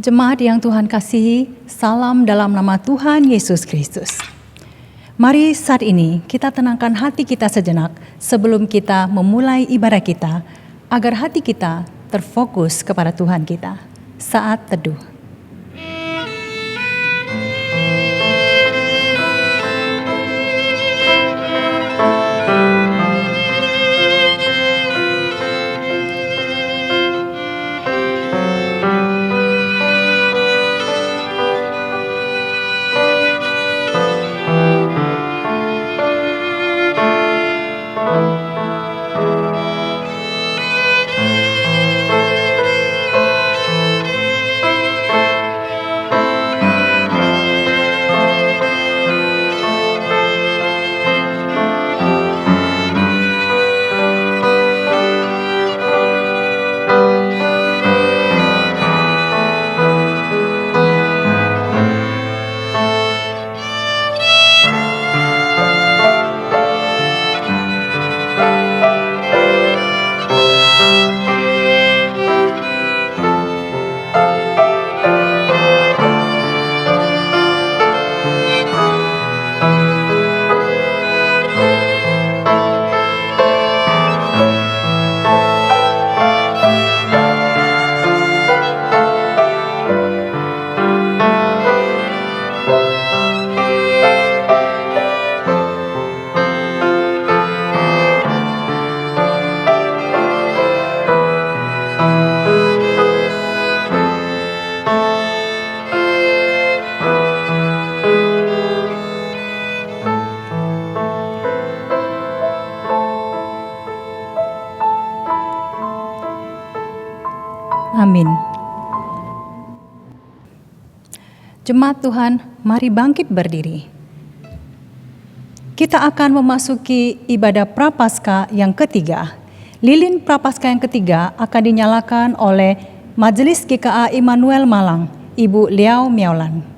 Jemaat yang Tuhan kasihi, salam dalam nama Tuhan Yesus Kristus. Mari saat ini kita tenangkan hati kita sejenak sebelum kita memulai ibadah kita, agar hati kita terfokus kepada Tuhan kita. Saat teduh. Amin. Jemaat Tuhan, mari bangkit berdiri. Kita akan memasuki ibadah Prapaskah yang ketiga. Lilin Prapaskah yang ketiga akan dinyalakan oleh Majelis GKA Immanuel Malang, Ibu Liao Miaulan.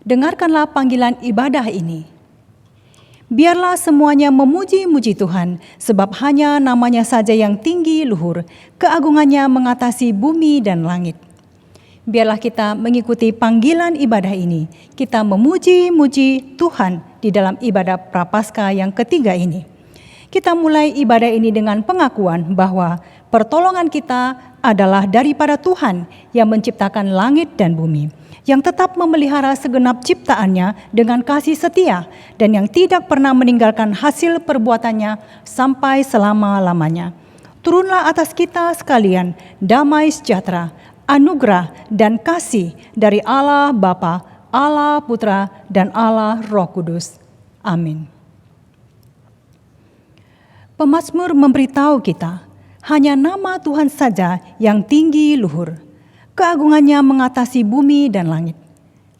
Dengarkanlah panggilan ibadah ini. Biarlah semuanya memuji-muji Tuhan, sebab hanya namanya saja yang tinggi luhur, keagungannya mengatasi bumi dan langit. Biarlah kita mengikuti panggilan ibadah ini, kita memuji-muji Tuhan di dalam ibadah Prapaskah yang ketiga ini. Kita mulai ibadah ini dengan pengakuan bahwa pertolongan kita adalah daripada Tuhan yang menciptakan langit dan bumi, yang tetap memelihara segenap ciptaannya dengan kasih setia dan yang tidak pernah meninggalkan hasil perbuatannya sampai selama-lamanya. Turunlah atas kita sekalian damai sejahtera, anugerah dan kasih dari Allah Bapa, Allah Putra, dan Allah Roh Kudus. Amin. Pemazmur memberitahu kita, hanya nama Tuhan saja yang tinggi luhur. Keagungannya mengatasi bumi dan langit.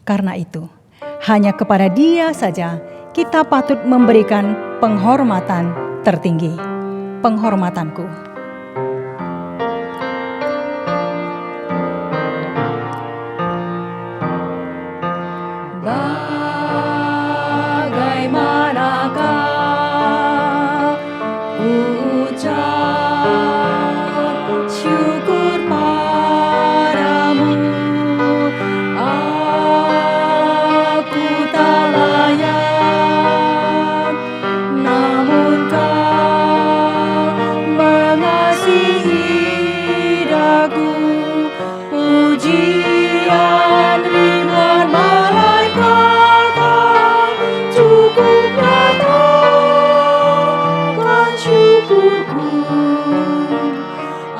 Karena itu, hanya kepada Dia saja kita patut memberikan penghormatan tertinggi. Penghormatanku. Bagaimanakah ucap syukur padamu, aku tak layak, namun Kau mengasihi daku. Pujian ribuan malaikat tak cukup nyatakan syukurku.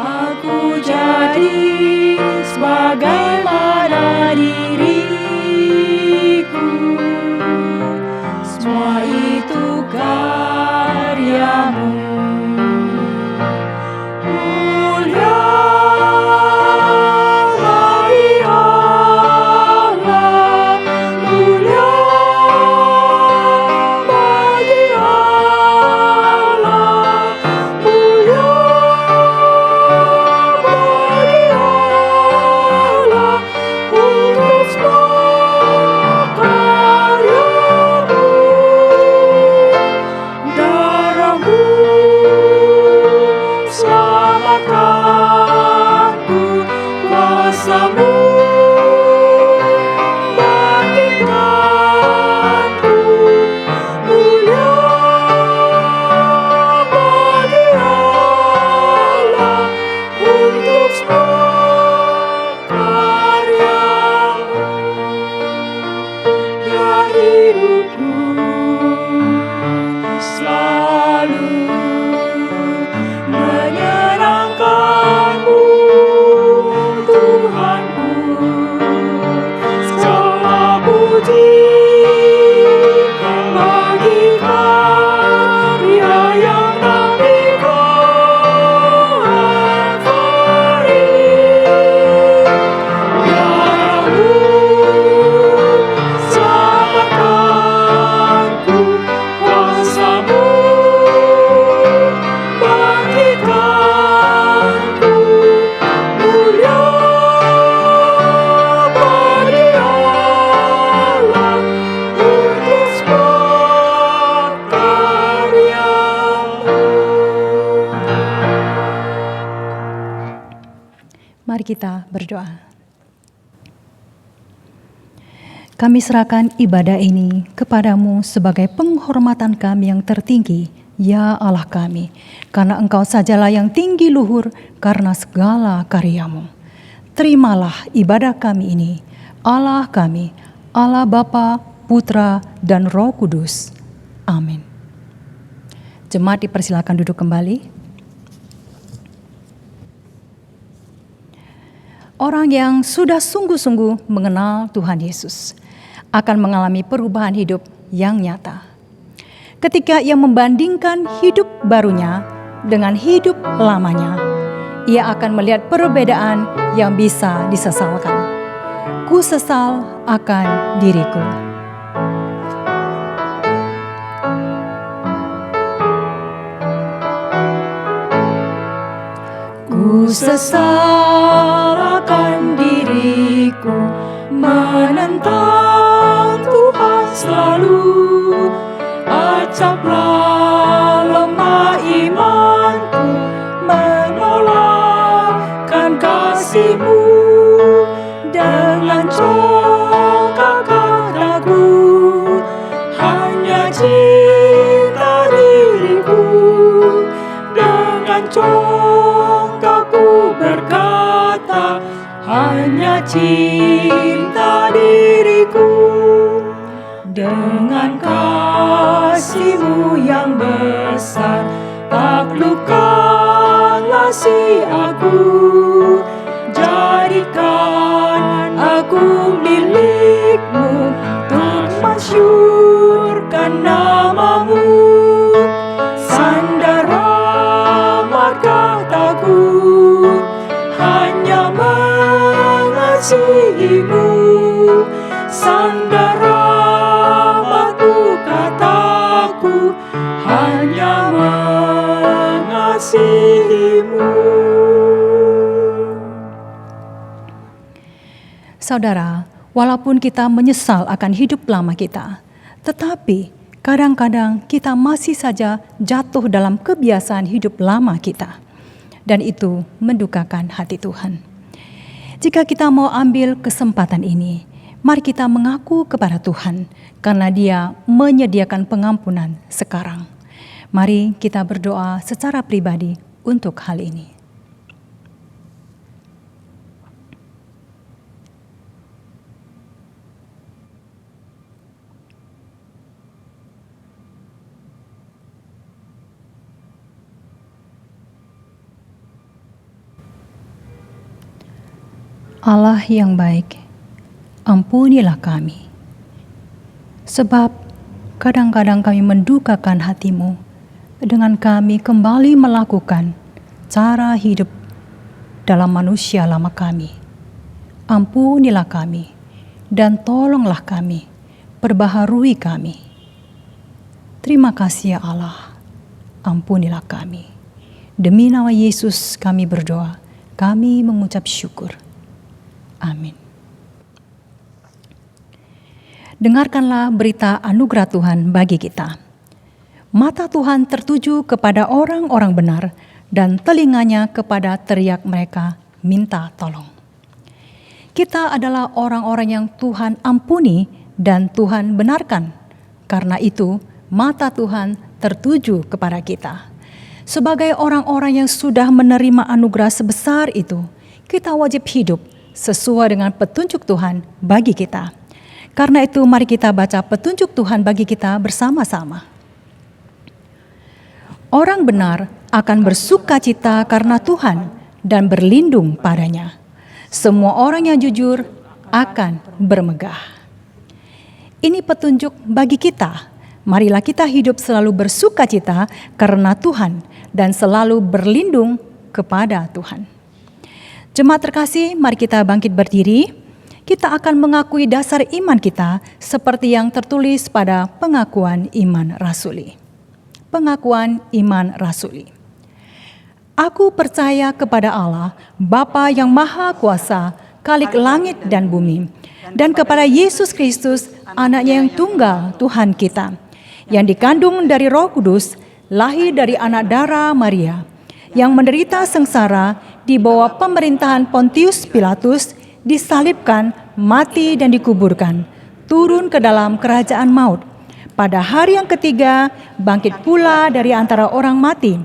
Aku jadi sebagaimana diriku. Semua itu Kau Mari kita berdoa. Kami serahkan ibadah ini kepadamu sebagai penghormatan kami yang tertinggi, ya Allah kami, karena Engkau sajalah yang tinggi luhur karena segala karyamu. Terimalah ibadah kami ini, Allah kami, Allah Bapa, Putra, dan Roh Kudus. Amin. Jemaat dipersilakan duduk kembali. Orang yang sudah sungguh-sungguh mengenal Tuhan Yesus akan mengalami perubahan hidup yang nyata. Ketika ia membandingkan hidup barunya dengan hidup lamanya, ia akan melihat perbedaan yang bisa disesalkan. Ku sesal akan diriku. Ku sesal akan diriku, menentang Tuhan selalu. Acaplah lemah imanku, menolakkan kasih-Mu. Dengan congkak kataku, hanya cinta diriku. Dengan congkakku berkata, hanya cinta diriku. Dengan kasih-Mu yang besar, taklukkanlah si aku. Jadikan aku milik-Mu, untuk masyhurkan nama-Mu. Sandar rahmat kataku, hanya mengasihi-Mu. Sandar rahmat-Mu kataku, hanya mengasihi-Mu. Saudara, walaupun kita menyesal akan hidup lama kita, tetapi kadang-kadang kita masih saja jatuh dalam kebiasaan hidup lama kita. Dan itu mendukakan hati Tuhan. Jika kita mau ambil kesempatan ini, mari kita mengaku kepada Tuhan karena Dia menyediakan pengampunan sekarang. Mari kita berdoa secara pribadi untuk hal ini. Allah yang baik, ampunilah kami. Sebab kadang-kadang kami mendukakan hati-Mu dengan kami kembali melakukan cara hidup dalam manusia lama kami. Ampunilah kami dan tolonglah kami, perbaharui kami. Terima kasih ya Allah, ampunilah kami. Demi nama Yesus kami berdoa, kami mengucap syukur. Amin. Dengarkanlah berita anugerah Tuhan bagi kita. Mata Tuhan tertuju kepada orang-orang benar dan telinganya kepada teriak mereka minta tolong. Kita adalah orang-orang yang Tuhan ampuni dan Tuhan benarkan. Karena itu, mata Tuhan tertuju kepada kita. Sebagai orang-orang yang sudah menerima anugerah sebesar itu, kita wajib hidup sesuai dengan petunjuk Tuhan bagi kita. Karena itu mari kita baca petunjuk Tuhan bagi kita bersama-sama. Orang benar akan bersukacita karena Tuhan dan berlindung padanya. Semua orang yang jujur akan bermegah. Ini petunjuk bagi kita. Marilah kita hidup selalu bersukacita karena Tuhan dan selalu berlindung kepada Tuhan. Jemaat terkasih, mari kita bangkit berdiri. Kita akan mengakui dasar iman kita seperti yang tertulis pada pengakuan iman rasuli. Pengakuan iman rasuli. Aku percaya kepada Allah, Bapa yang Maha Kuasa, Khalik langit dan bumi, dan kepada Yesus Kristus, Anaknya yang tunggal Tuhan kita, yang dikandung dari Roh Kudus, lahir dari anak darah Maria, yang menderita sengsara, di bawah pemerintahan Pontius Pilatus, disalibkan, mati dan dikuburkan, turun ke dalam kerajaan maut. Pada hari yang ketiga, bangkit pula dari antara orang mati,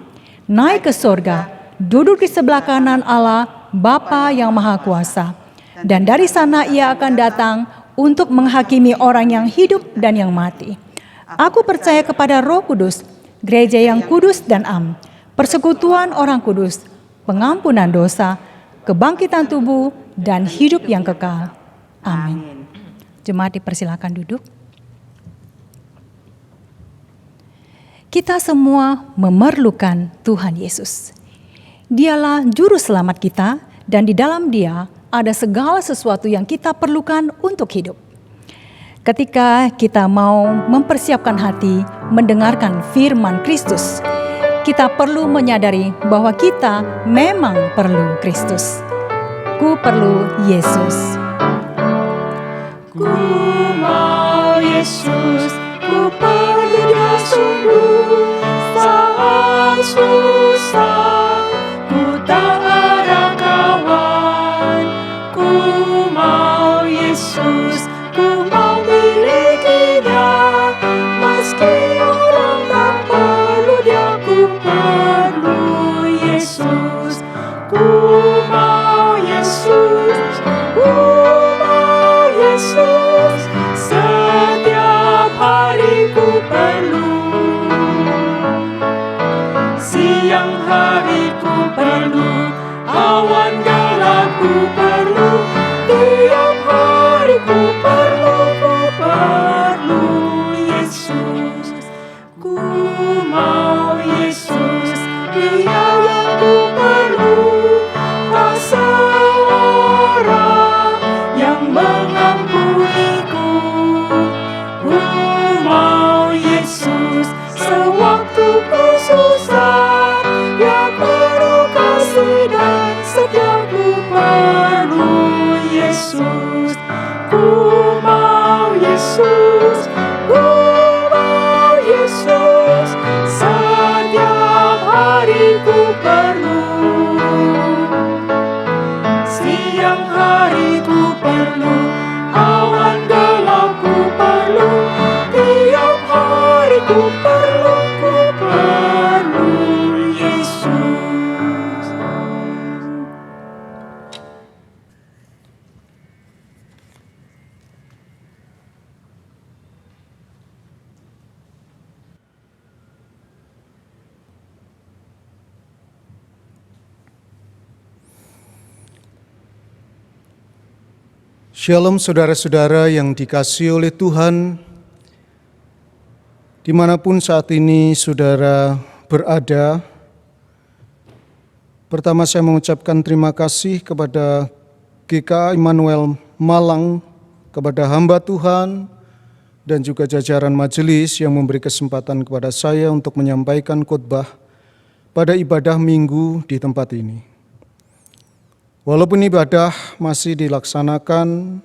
naik ke sorga, duduk di sebelah kanan Allah, Bapa yang Maha Kuasa. Dan dari sana ia akan datang untuk menghakimi orang yang hidup dan yang mati. Aku percaya kepada Roh Kudus, gereja yang kudus dan am, persekutuan orang kudus, pengampunan dosa, kebangkitan tubuh, dan hidup yang kekal. Amin. Jemaat dipersilakan duduk. Kita semua memerlukan Tuhan Yesus. Dialah juru selamat kita, dan di dalam Dia ada segala sesuatu yang kita perlukan untuk hidup. Ketika kita mau mempersiapkan hati mendengarkan firman Kristus, kita perlu menyadari bahwa kita memang perlu Kristus. Ku perlu Yesus. Ku mau Yesus, ku perlu Dia sungguh. Saat susah, ku tak ada kawan. Ku mau Yesus, ku mau miliki Dia. Meski orang tak perlu Dia, ku perlu Yesus. Ku mau Yesus, ku mau Yesus. Setiap hari ku perlu. Siang hari ku perlu, awan gelap ku perlu. Tiap hari ku perlu Yesus. Ku mau Yesus, Dia yang ku perlu. Tak seorang yang mengampuniku. Ku mau Yesus, sewaktu ku susah. Dia penuh kasih dan setia, ku perlu Yesus. Ku mau Yesus, ku mau Yesus. Setiap hari ku perlu. Siang hari ku perlu, awan gelap ku perlu. Tiap hari ku perlu Yesus. Shalom saudara-saudara yang dikasihi oleh Tuhan, dimanapun saat ini saudara berada. Pertama saya mengucapkan terima kasih kepada GKA Immanuel Malang, kepada hamba Tuhan, dan juga jajaran majelis yang memberi kesempatan kepada saya untuk menyampaikan khotbah pada ibadah minggu di tempat ini. Walaupun ibadah masih dilaksanakan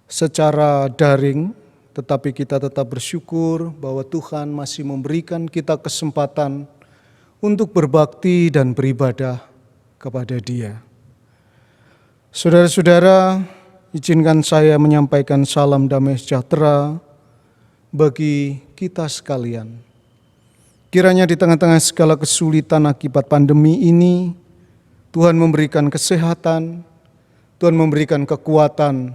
secara daring, tetapi kita tetap bersyukur bahwa Tuhan masih memberikan kita kesempatan untuk berbakti dan beribadah kepada Dia. Saudara-saudara, izinkan saya menyampaikan salam damai sejahtera bagi kita sekalian. Kiranya di tengah-tengah segala kesulitan akibat pandemi ini, Tuhan memberikan kesehatan, Tuhan memberikan kekuatan,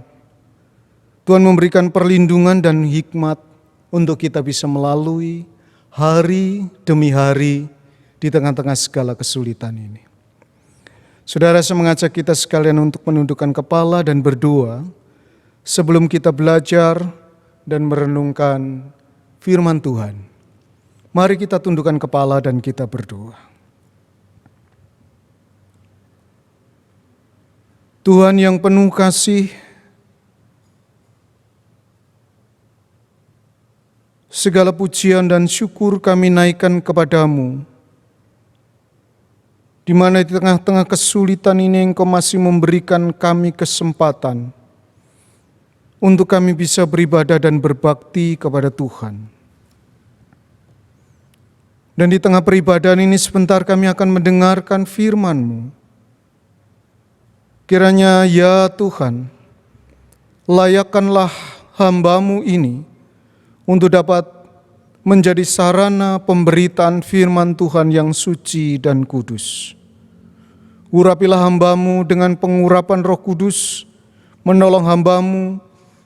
Tuhan memberikan perlindungan dan hikmat untuk kita bisa melalui hari demi hari di tengah-tengah segala kesulitan ini. Saudara, saya mengajak kita sekalian untuk menundukkan kepala dan berdoa sebelum kita belajar dan merenungkan firman Tuhan. Mari kita tundukkan kepala dan kita berdoa. Tuhan yang penuh kasih, segala pujian dan syukur kami naikkan kepadamu, di mana di tengah-tengah kesulitan ini Engkau masih memberikan kami kesempatan untuk kami bisa beribadah dan berbakti kepada Tuhan. Dan di tengah peribadahan ini sebentar kami akan mendengarkan firman-Mu. Kiranya ya Tuhan, layakkanlah hamba-Mu ini untuk dapat menjadi sarana pemberitaan firman Tuhan yang suci dan kudus. Urapilah hamba-Mu dengan pengurapan Roh Kudus, menolong hamba-Mu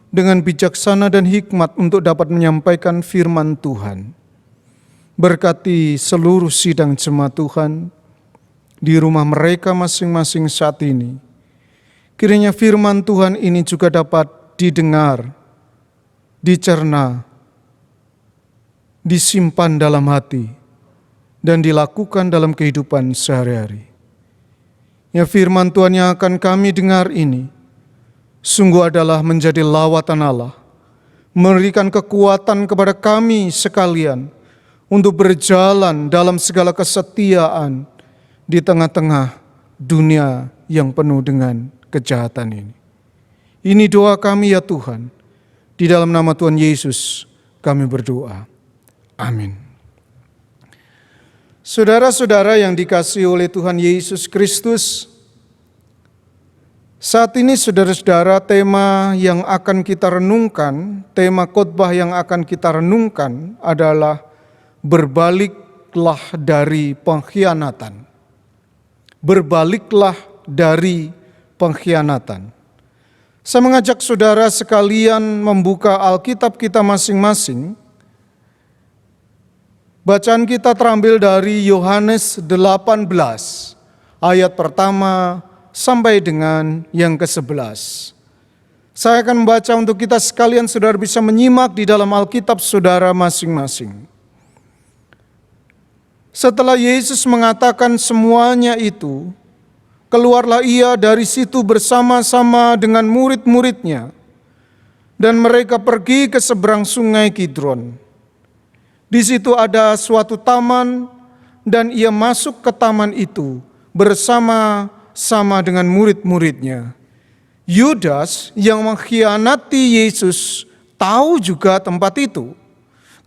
dengan bijaksana dan hikmat untuk dapat menyampaikan firman Tuhan. Berkati seluruh sidang jemaat Tuhan di rumah mereka masing-masing saat ini. Kiranya firman Tuhan ini juga dapat didengar, dicerna, disimpan dalam hati, dan dilakukan dalam kehidupan sehari-hari. Ya, firman Tuhan yang akan kami dengar ini sungguh adalah menjadi lawatan Allah, memberikan kekuatan kepada kami sekalian untuk berjalan dalam segala kesetiaan di tengah-tengah dunia yang penuh dengan kejahatan ini. Ini doa kami ya Tuhan. Di dalam nama Tuhan Yesus kami berdoa. Amin. Saudara-saudara yang dikasihi oleh Tuhan Yesus Kristus, saat ini saudara-saudara, tema yang akan kita renungkan, tema khotbah yang akan kita renungkan adalah berbaliklah dari pengkhianatan. Berbaliklah dari pengkhianatan. Saya mengajak saudara sekalian membuka Alkitab kita masing-masing. Bacaan kita terambil dari Yohanes 18, ayat pertama sampai dengan yang ke-11. Saya akan membaca untuk kita sekalian, saudara bisa menyimak di dalam Alkitab saudara masing-masing. Setelah Yesus mengatakan semuanya itu, keluarlah ia dari situ bersama-sama dengan murid-muridnya, dan mereka pergi ke seberang sungai Kidron. Di situ ada suatu taman, dan ia masuk ke taman itu bersama-sama dengan murid-muridnya. Yudas yang mengkhianati Yesus tahu juga tempat itu,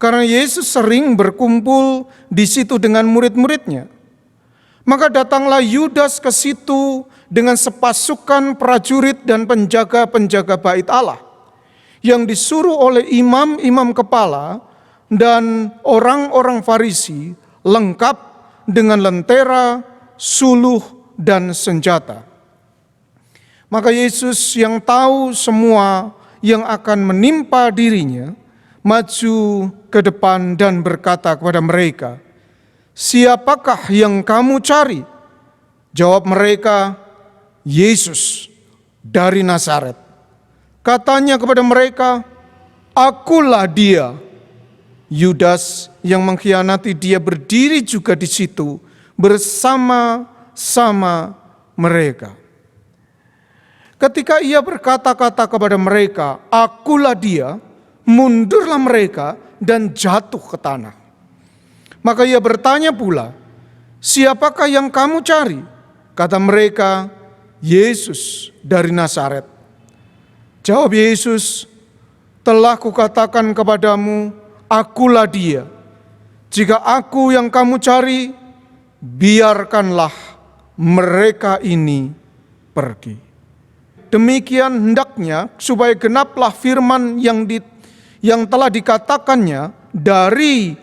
karena Yesus sering berkumpul di situ dengan murid-muridnya. Maka datanglah Yudas ke situ dengan sepasukan prajurit dan penjaga-penjaga bait Allah, yang disuruh oleh imam-imam kepala dan orang-orang Farisi, lengkap dengan lentera, suluh, dan senjata. Maka Yesus yang tahu semua yang akan menimpa dirinya, maju ke depan dan berkata kepada mereka, "Siapakah yang kamu cari?" Jawab mereka, "Yesus dari Nazaret." Katanya kepada mereka, "Akulah dia." Yudas yang mengkhianati dia berdiri juga di situ bersama-sama mereka. Ketika ia berkata-kata kepada mereka, "Akulah dia," mundurlah mereka dan jatuh ke tanah. Maka ia bertanya pula, "Siapakah yang kamu cari?" Kata mereka, "Yesus dari Nazaret." Jawab Yesus, "Telah kukatakan kepadamu, akulah dia. Jika aku yang kamu cari, biarkanlah mereka ini pergi." Demikian hendaknya supaya genaplah firman yang telah dikatakannya, "Dari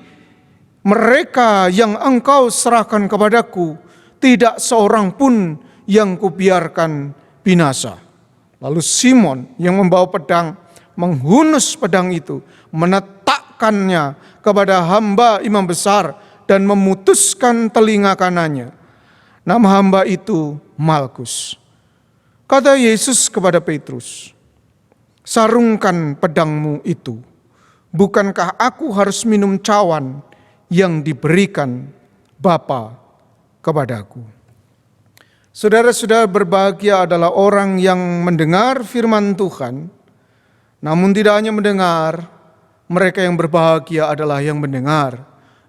mereka yang engkau serahkan kepadaku, tidak seorang pun yang kubiarkan binasa." Lalu Simon yang membawa pedang menghunus pedang itu, menetakkannya kepada hamba imam besar dan memutuskan telinga kanannya. Nama hamba itu Malkus. Kata Yesus kepada Petrus, "Sarungkan pedangmu itu. Bukankah aku harus minum cawan yang diberikan Bapa kepadaku?" Saudara-saudara, berbahagia adalah orang yang mendengar firman Tuhan, namun tidak hanya mendengar, mereka yang berbahagia adalah yang mendengar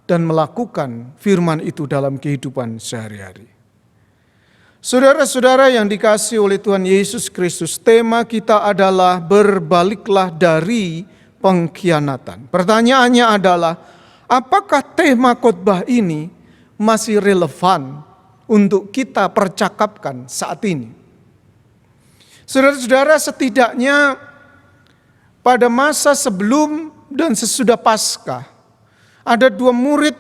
dan melakukan firman itu dalam kehidupan sehari-hari. Saudara-saudara yang dikasihi oleh Tuhan Yesus Kristus, tema kita adalah berbaliklah dari pengkhianatan. Pertanyaannya adalah, apakah tema khotbah ini masih relevan untuk kita percakapkan saat ini? Saudara-saudara, setidaknya pada masa sebelum dan sesudah Paskah, ada 2 murid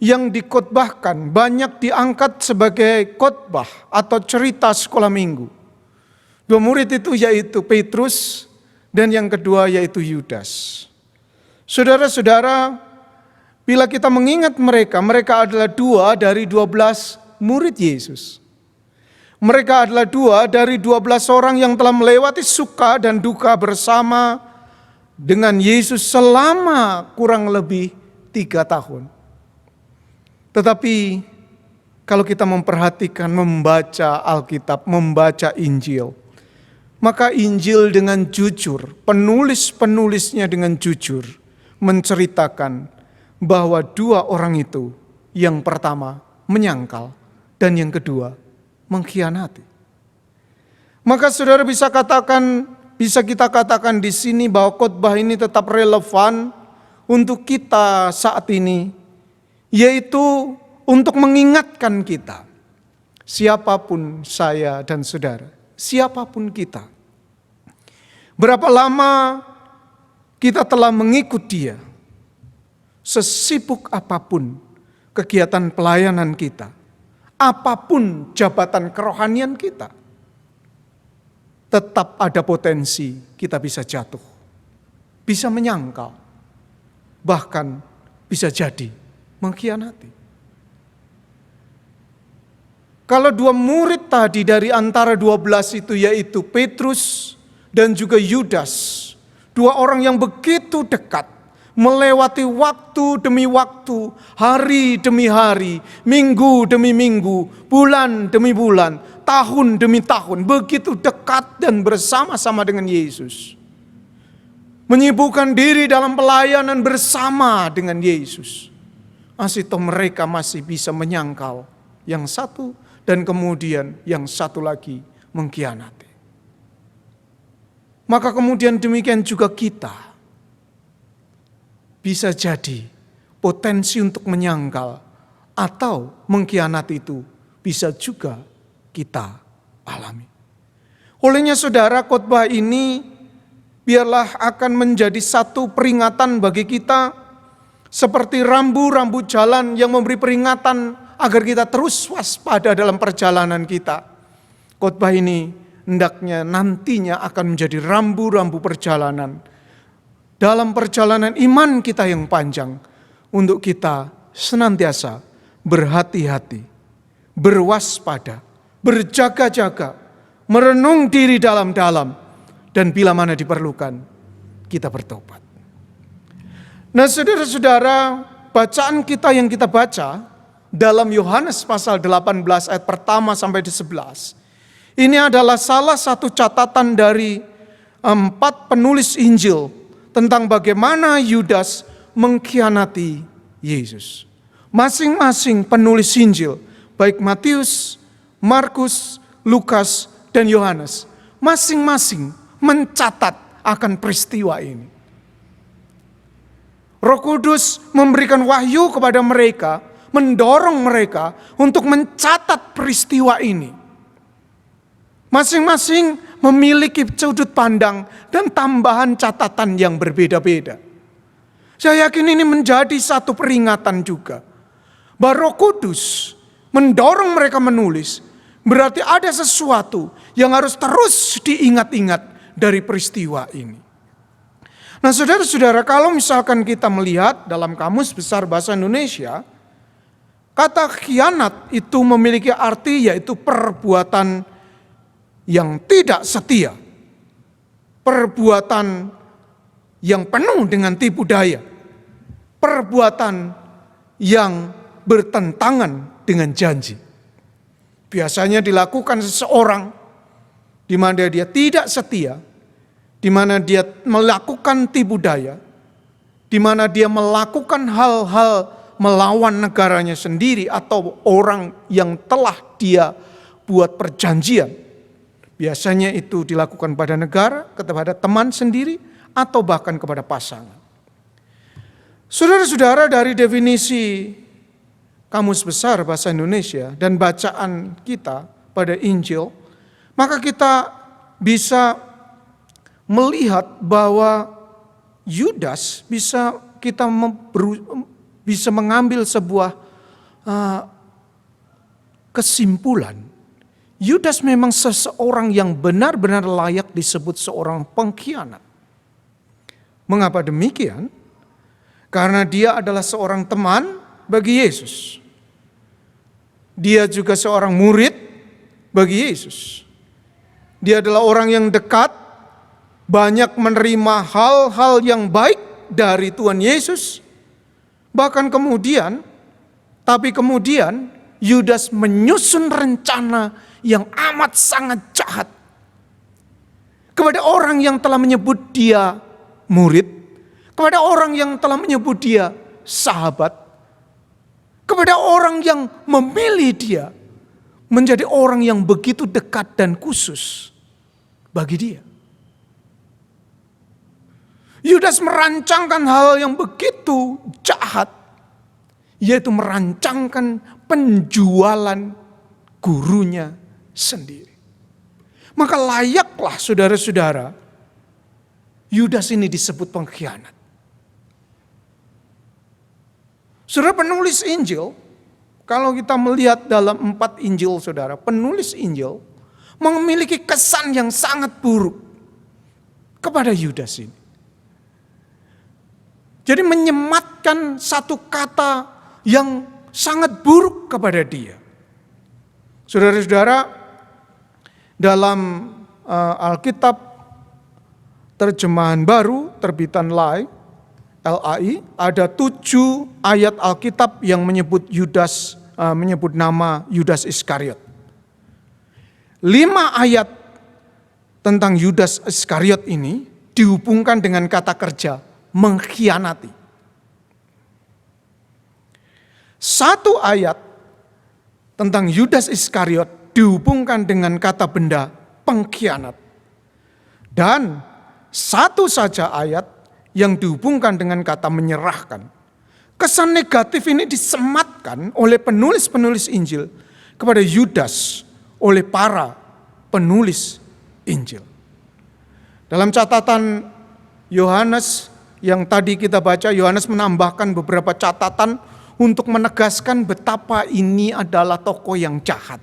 yang dikhotbahkan, banyak diangkat sebagai khotbah atau cerita sekolah minggu. 2 murid itu yaitu Petrus dan yang kedua yaitu Yudas. Saudara-saudara, bila kita mengingat mereka adalah 2 dari 12 murid Yesus. Mereka adalah 2 dari 12 orang yang telah melewati suka dan duka bersama dengan Yesus selama kurang lebih 3 tahun. Tetapi kalau kita memperhatikan, membaca Alkitab, membaca Injil, maka Injil dengan jujur, penulis-penulisnya dengan jujur menceritakan bahwa 2 orang itu, yang pertama menyangkal dan yang kedua mengkhianati. Maka saudara bisa kita katakan di sini bahwa khotbah ini tetap relevan untuk kita saat ini, yaitu untuk mengingatkan kita, siapapun saya dan saudara, siapapun kita, berapa lama kita telah mengikut Dia, sesibuk apapun kegiatan pelayanan kita, apapun jabatan kerohanian kita, tetap ada potensi kita bisa jatuh, bisa menyangkal, bahkan bisa jadi mengkhianati. Kalau 2 murid tadi dari antara 12 itu, yaitu Petrus dan juga Yudas, 2 orang yang begitu dekat, melewati waktu demi waktu, hari demi hari, minggu demi minggu, bulan demi bulan, tahun demi tahun, begitu dekat dan bersama-sama dengan Yesus. Menyibukkan diri dalam pelayanan bersama dengan Yesus. Masih toh mereka masih bisa menyangkal yang satu, dan kemudian yang satu lagi mengkhianati. Maka kemudian demikian juga kita, bisa jadi potensi untuk menyangkal atau mengkhianati itu bisa juga kita alami. Olehnya saudara, khotbah ini biarlah akan menjadi satu peringatan bagi kita, seperti rambu-rambu jalan yang memberi peringatan agar kita terus waspada dalam perjalanan kita. Khotbah ini hendaknya nantinya akan menjadi rambu-rambu perjalanan dalam perjalanan iman kita yang panjang, untuk kita senantiasa berhati-hati, berwaspada, berjaga-jaga, merenung diri dalam-dalam, dan bila mana diperlukan, kita bertobat. Nah saudara-saudara, bacaan kita yang kita baca dalam Yohanes pasal 18 ayat pertama sampai di 11, ini adalah salah satu catatan dari 4 penulis Injil tentang bagaimana Yudas mengkhianati Yesus. Masing-masing penulis Injil, baik Matius, Markus, Lukas, dan Yohanes, masing-masing mencatat akan peristiwa ini. Roh Kudus memberikan wahyu kepada mereka, mendorong mereka untuk mencatat peristiwa ini. Masing-masing memiliki sudut pandang dan tambahan catatan yang berbeda-beda. Saya yakin ini menjadi satu peringatan juga, bahwa Roh Kudus mendorong mereka menulis, berarti ada sesuatu yang harus terus diingat-ingat dari peristiwa ini. Nah saudara-saudara, kalau misalkan kita melihat dalam Kamus Besar Bahasa Indonesia, kata khianat itu memiliki arti yaitu perbuatan yang tidak setia, perbuatan yang penuh dengan tipu daya, perbuatan yang bertentangan dengan janji. Biasanya dilakukan seseorang di mana dia tidak setia, di mana dia melakukan tipu daya, di mana dia melakukan hal-hal melawan negaranya sendiri atau orang yang telah dia buat perjanjian. Biasanya itu dilakukan pada negara, kepada teman sendiri, atau bahkan kepada pasangan. Saudara-saudara, dari definisi Kamus Besar Bahasa Indonesia dan bacaan kita pada Injil, maka kita bisa melihat bahwa Yudas bisa mengambil sebuah kesimpulan. Yudas memang seseorang yang benar-benar layak disebut seorang pengkhianat. Mengapa demikian? Karena dia adalah seorang teman bagi Yesus. Dia juga seorang murid bagi Yesus. Dia adalah orang yang dekat, banyak menerima hal-hal yang baik dari Tuhan Yesus. Bahkan kemudian Yudas menyusun rencana yang amat sangat jahat kepada orang yang telah menyebut dia murid, kepada orang yang telah menyebut dia sahabat, kepada orang yang memilih dia menjadi orang yang begitu dekat dan khusus bagi dia. Yudas merancangkan hal yang begitu jahat, yaitu merancangkan penjualan gurunya sendiri. Maka layaklah saudara-saudara, Yudas ini disebut pengkhianat. Saudara, penulis Injil, kalau kita melihat dalam 4 Injil saudara, penulis Injil memiliki kesan yang sangat buruk kepada Yudas ini. Jadi menyematkan satu kata yang sangat buruk kepada dia. Saudara-saudara, dalam Alkitab terjemahan baru terbitan LAI, ada 7 ayat Alkitab yang menyebut menyebut nama Yudas Iskariot. 5 ayat tentang Yudas Iskariot ini dihubungkan dengan kata kerja mengkhianati. 1 ayat tentang Yudas Iskariot dihubungkan dengan kata benda pengkhianat. Dan 1 saja ayat yang dihubungkan dengan kata menyerahkan. Kesan negatif ini disematkan oleh penulis-penulis Injil kepada Yudas oleh para penulis Injil. Dalam catatan Yohanes yang tadi kita baca, Yohanes menambahkan beberapa catatan untuk menegaskan betapa ini adalah tokoh yang jahat.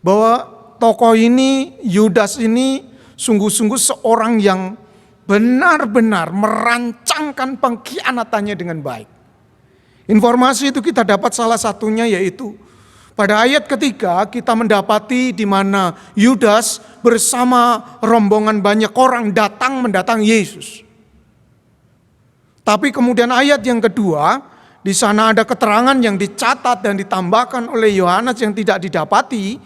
Bahwa tokoh ini, Yudas ini sungguh-sungguh seorang yang benar-benar merancangkan pengkhianatannya dengan baik. Informasi itu kita dapat salah satunya yaitu pada ayat ketiga kita mendapati di mana Yudas bersama rombongan banyak orang mendatangi Yesus. Tapi kemudian ayat yang kedua, di sana ada keterangan yang dicatat dan ditambahkan oleh Yohanes yang tidak didapati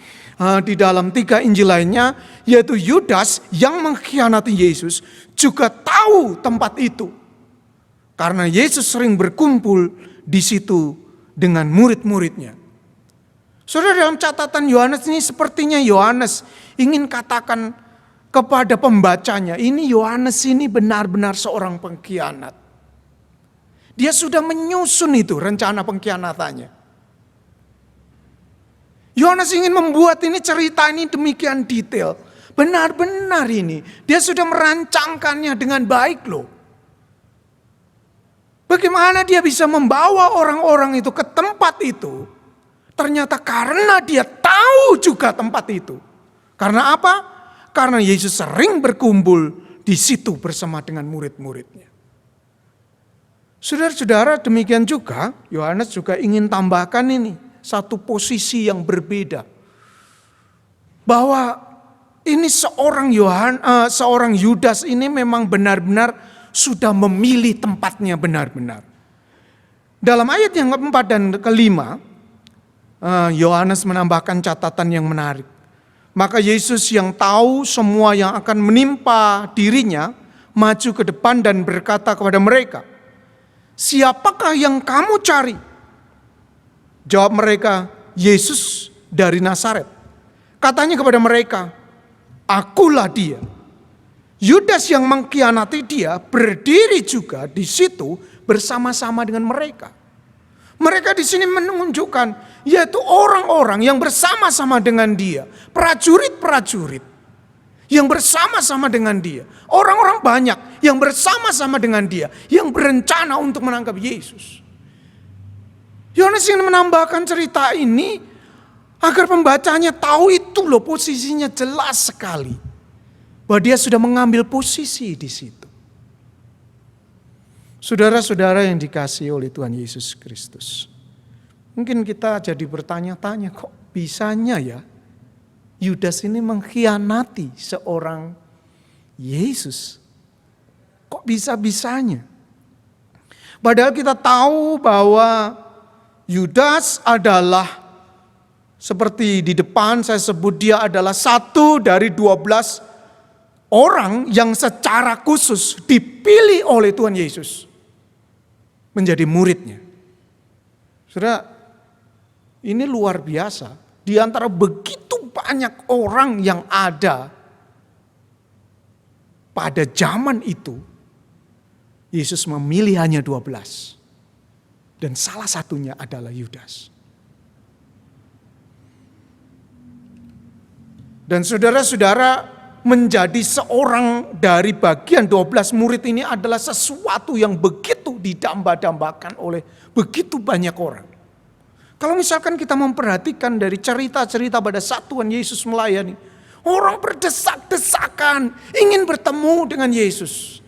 di dalam 3 Injil lainnya, yaitu Yudas yang mengkhianati Yesus juga tahu tempat itu. Karena Yesus sering berkumpul di situ dengan murid-muridnya. Saudara, dalam catatan Yohanes ini sepertinya Yohanes ingin katakan kepada pembacanya, ini Yohanes ini benar-benar seorang pengkhianat. Dia sudah menyusun itu rencana pengkhianatannya. Yohanes ingin membuat ini cerita ini demikian detail. Benar-benar ini. Dia sudah merancangkannya dengan baik loh. Bagaimana dia bisa membawa orang-orang itu ke tempat itu? Ternyata karena dia tahu juga tempat itu. Karena apa? Karena Yesus sering berkumpul di situ bersama dengan murid-muridnya. Saudara-saudara, demikian juga Yohanes juga ingin tambahkan ini satu posisi yang berbeda. Bahwa ini seorang Yudas ini memang benar-benar sudah memilih tempatnya benar-benar. Dalam ayat yang keempat dan kelima, Yohanes menambahkan catatan yang menarik. Maka Yesus yang tahu semua yang akan menimpa dirinya, maju ke depan dan berkata kepada mereka, "Siapakah yang kamu cari?" Jawab mereka, "Yesus dari Nazaret." Katanya kepada mereka, "Akulah dia." Yudas yang mengkhianati dia berdiri juga di situ bersama-sama dengan mereka. Mereka di sini menunjukkan yaitu orang-orang yang bersama-sama dengan dia, prajurit-prajurit yang bersama-sama dengan dia, orang-orang banyak yang bersama-sama dengan dia, yang berencana untuk menangkap Yesus. Yohanes ingin menambahkan cerita ini agar pembacanya tahu itu loh, posisinya jelas sekali, bahwa dia sudah mengambil posisi di situ. Saudara-saudara yang dikasihi oleh Tuhan Yesus Kristus, mungkin kita jadi bertanya-tanya, kok bisanya ya Yudas ini mengkhianati seorang Yesus? Kok bisa-bisanya? Padahal kita tahu bahwa Yudas adalah, seperti di depan saya sebut, dia adalah satu dari 12 orang yang secara khusus dipilih oleh Tuhan Yesus menjadi muridnya. Saudara, ini luar biasa. Di antara begitu banyak orang yang ada pada zaman itu, Yesus memilih hanya 12. Dan salah satunya adalah Yudas. Dan saudara-saudara, menjadi seorang dari bagian 12 murid ini adalah sesuatu yang begitu didamba-dambakan oleh begitu banyak orang. Kalau misalkan kita memperhatikan dari cerita-cerita pada saat Tuhan Yesus melayani, orang berdesak-desakan ingin bertemu dengan Yesus.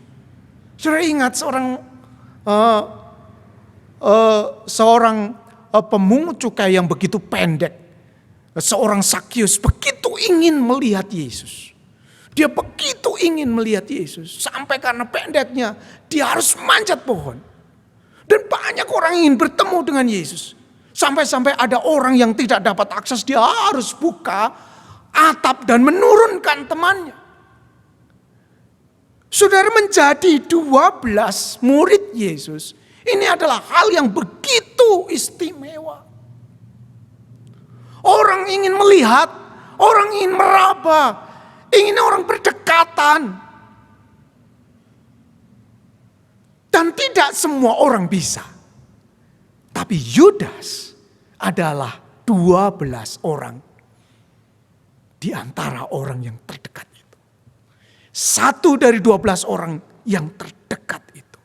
Saudara ingat seorang pemungut cukai yang begitu pendek, seorang Sakius begitu ingin melihat Yesus. Dia begitu ingin melihat Yesus, sampai karena pendeknya dia harus manjat pohon. Dan banyak orang ingin bertemu dengan Yesus. Sampai-sampai ada orang yang tidak dapat akses, dia harus buka atap dan menurunkan temannya. Saudara, menjadi 12 murid Yesus, ini adalah hal yang begitu istimewa. Orang ingin melihat, orang ingin meraba, ingin orang berdekatan. Dan tidak semua orang bisa. Tapi Yudas adalah 12 orang di antara orang yang terdekat itu. Satu dari 12 orang yang terdekat itu.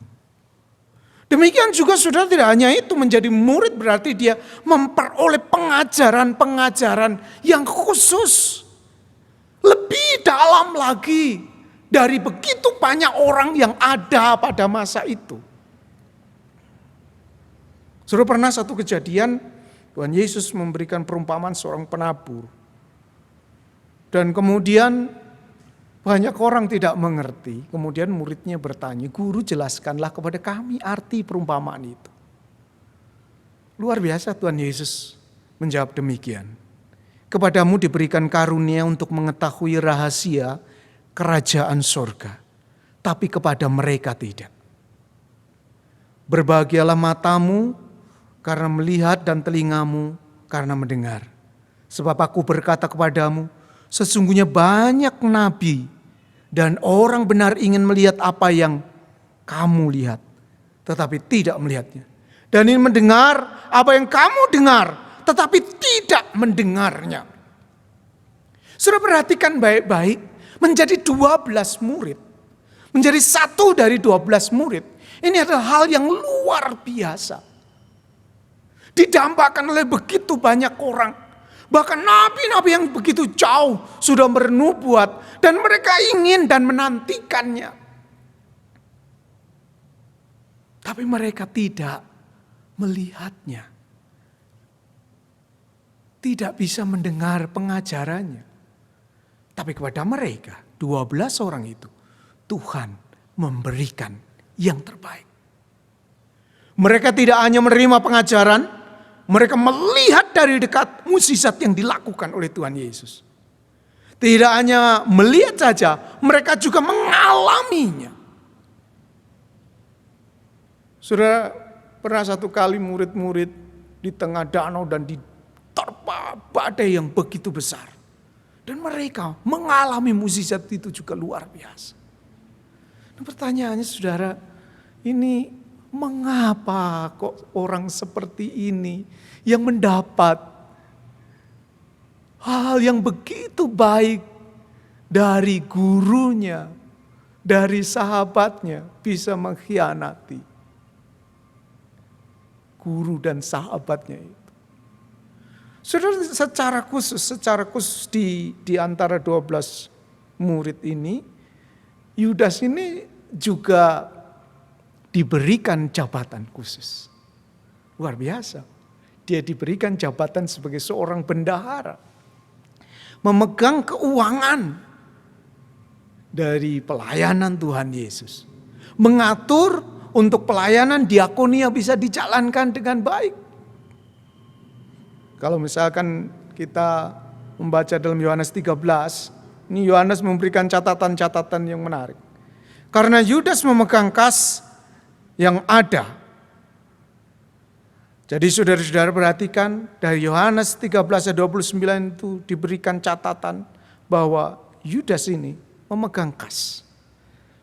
Demikian juga saudara, tidak hanya itu, menjadi murid berarti dia memperoleh pengajaran-pengajaran yang khusus. Lebih dalam lagi dari begitu banyak orang yang ada pada masa itu. Saudara, pernah satu kejadian, Tuhan Yesus memberikan perumpamaan seorang penabur. Dan kemudian banyak orang tidak mengerti. Kemudian muridnya bertanya, "Guru, jelaskanlah kepada kami arti perumpamaan itu." Luar biasa Tuhan Yesus menjawab demikian. "Kepadamu diberikan karunia untuk mengetahui rahasia kerajaan sorga, tapi kepada mereka tidak. Berbahagialah matamu karena melihat dan telingamu karena mendengar. Sebab aku berkata kepadamu, sesungguhnya banyak nabi dan orang benar ingin melihat apa yang kamu lihat, tetapi tidak melihatnya. Dan ingin mendengar apa yang kamu dengar, tetapi tidak mendengarnya." Sudah perhatikan baik-baik, menjadi 12 murid, menjadi satu dari 12 murid. Ini adalah hal yang luar biasa. Didambakan oleh begitu banyak orang. Bahkan nabi-nabi yang begitu jauh sudah bernubuat dan mereka ingin dan menantikannya. Tapi mereka tidak melihatnya. Tidak bisa mendengar pengajarannya. Tapi kepada mereka, 12 orang itu, Tuhan memberikan yang terbaik. Mereka tidak hanya menerima pengajaran, mereka melihat dari dekat mukjizat yang dilakukan oleh Tuhan Yesus. Tidak hanya melihat saja, mereka juga mengalaminya. Saudara, pernah satu kali murid-murid di tengah danau dan diterpa badai yang begitu besar. Dan mereka mengalami mukjizat itu juga luar biasa. Pertanyaannya saudara, ini mengapa kok orang seperti ini yang mendapat hal yang begitu baik dari gurunya, dari sahabatnya, bisa mengkhianati guru dan sahabatnya itu. Saudara, secara khusus di antara 12 murid ini, Yudas ini juga diberikan jabatan khusus. Luar biasa. Dia diberikan jabatan sebagai seorang bendahara. Memegang keuangan dari pelayanan Tuhan Yesus. Mengatur untuk pelayanan diakonia bisa dijalankan dengan baik. Kalau misalkan kita membaca dalam Yohanes 13, ini Yohanes memberikan catatan-catatan yang menarik. Karena Yudas memegang kas yang ada. Jadi saudara-saudara perhatikan dari Yohanes 13 ayat 29 itu diberikan catatan bahwa Yudas ini memegang kas.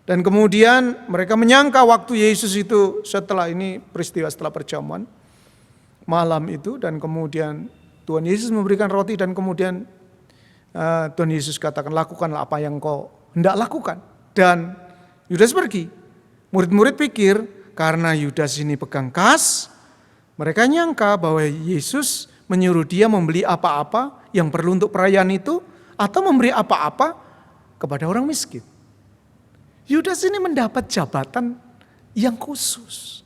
Dan kemudian mereka menyangka waktu Yesus itu setelah ini peristiwa setelah perjamuan malam itu, dan kemudian Tuhan Yesus memberikan roti dan kemudian Tuhan Yesus katakan, lakukanlah apa yang kau hendak lakukan. Dan Yudas pergi. Murid-murid pikir karena Yudas ini pegang kas, mereka nyangka bahwa Yesus menyuruh dia membeli apa-apa yang perlu untuk perayaan itu, atau memberi apa-apa kepada orang miskin. Yudas ini mendapat jabatan yang khusus.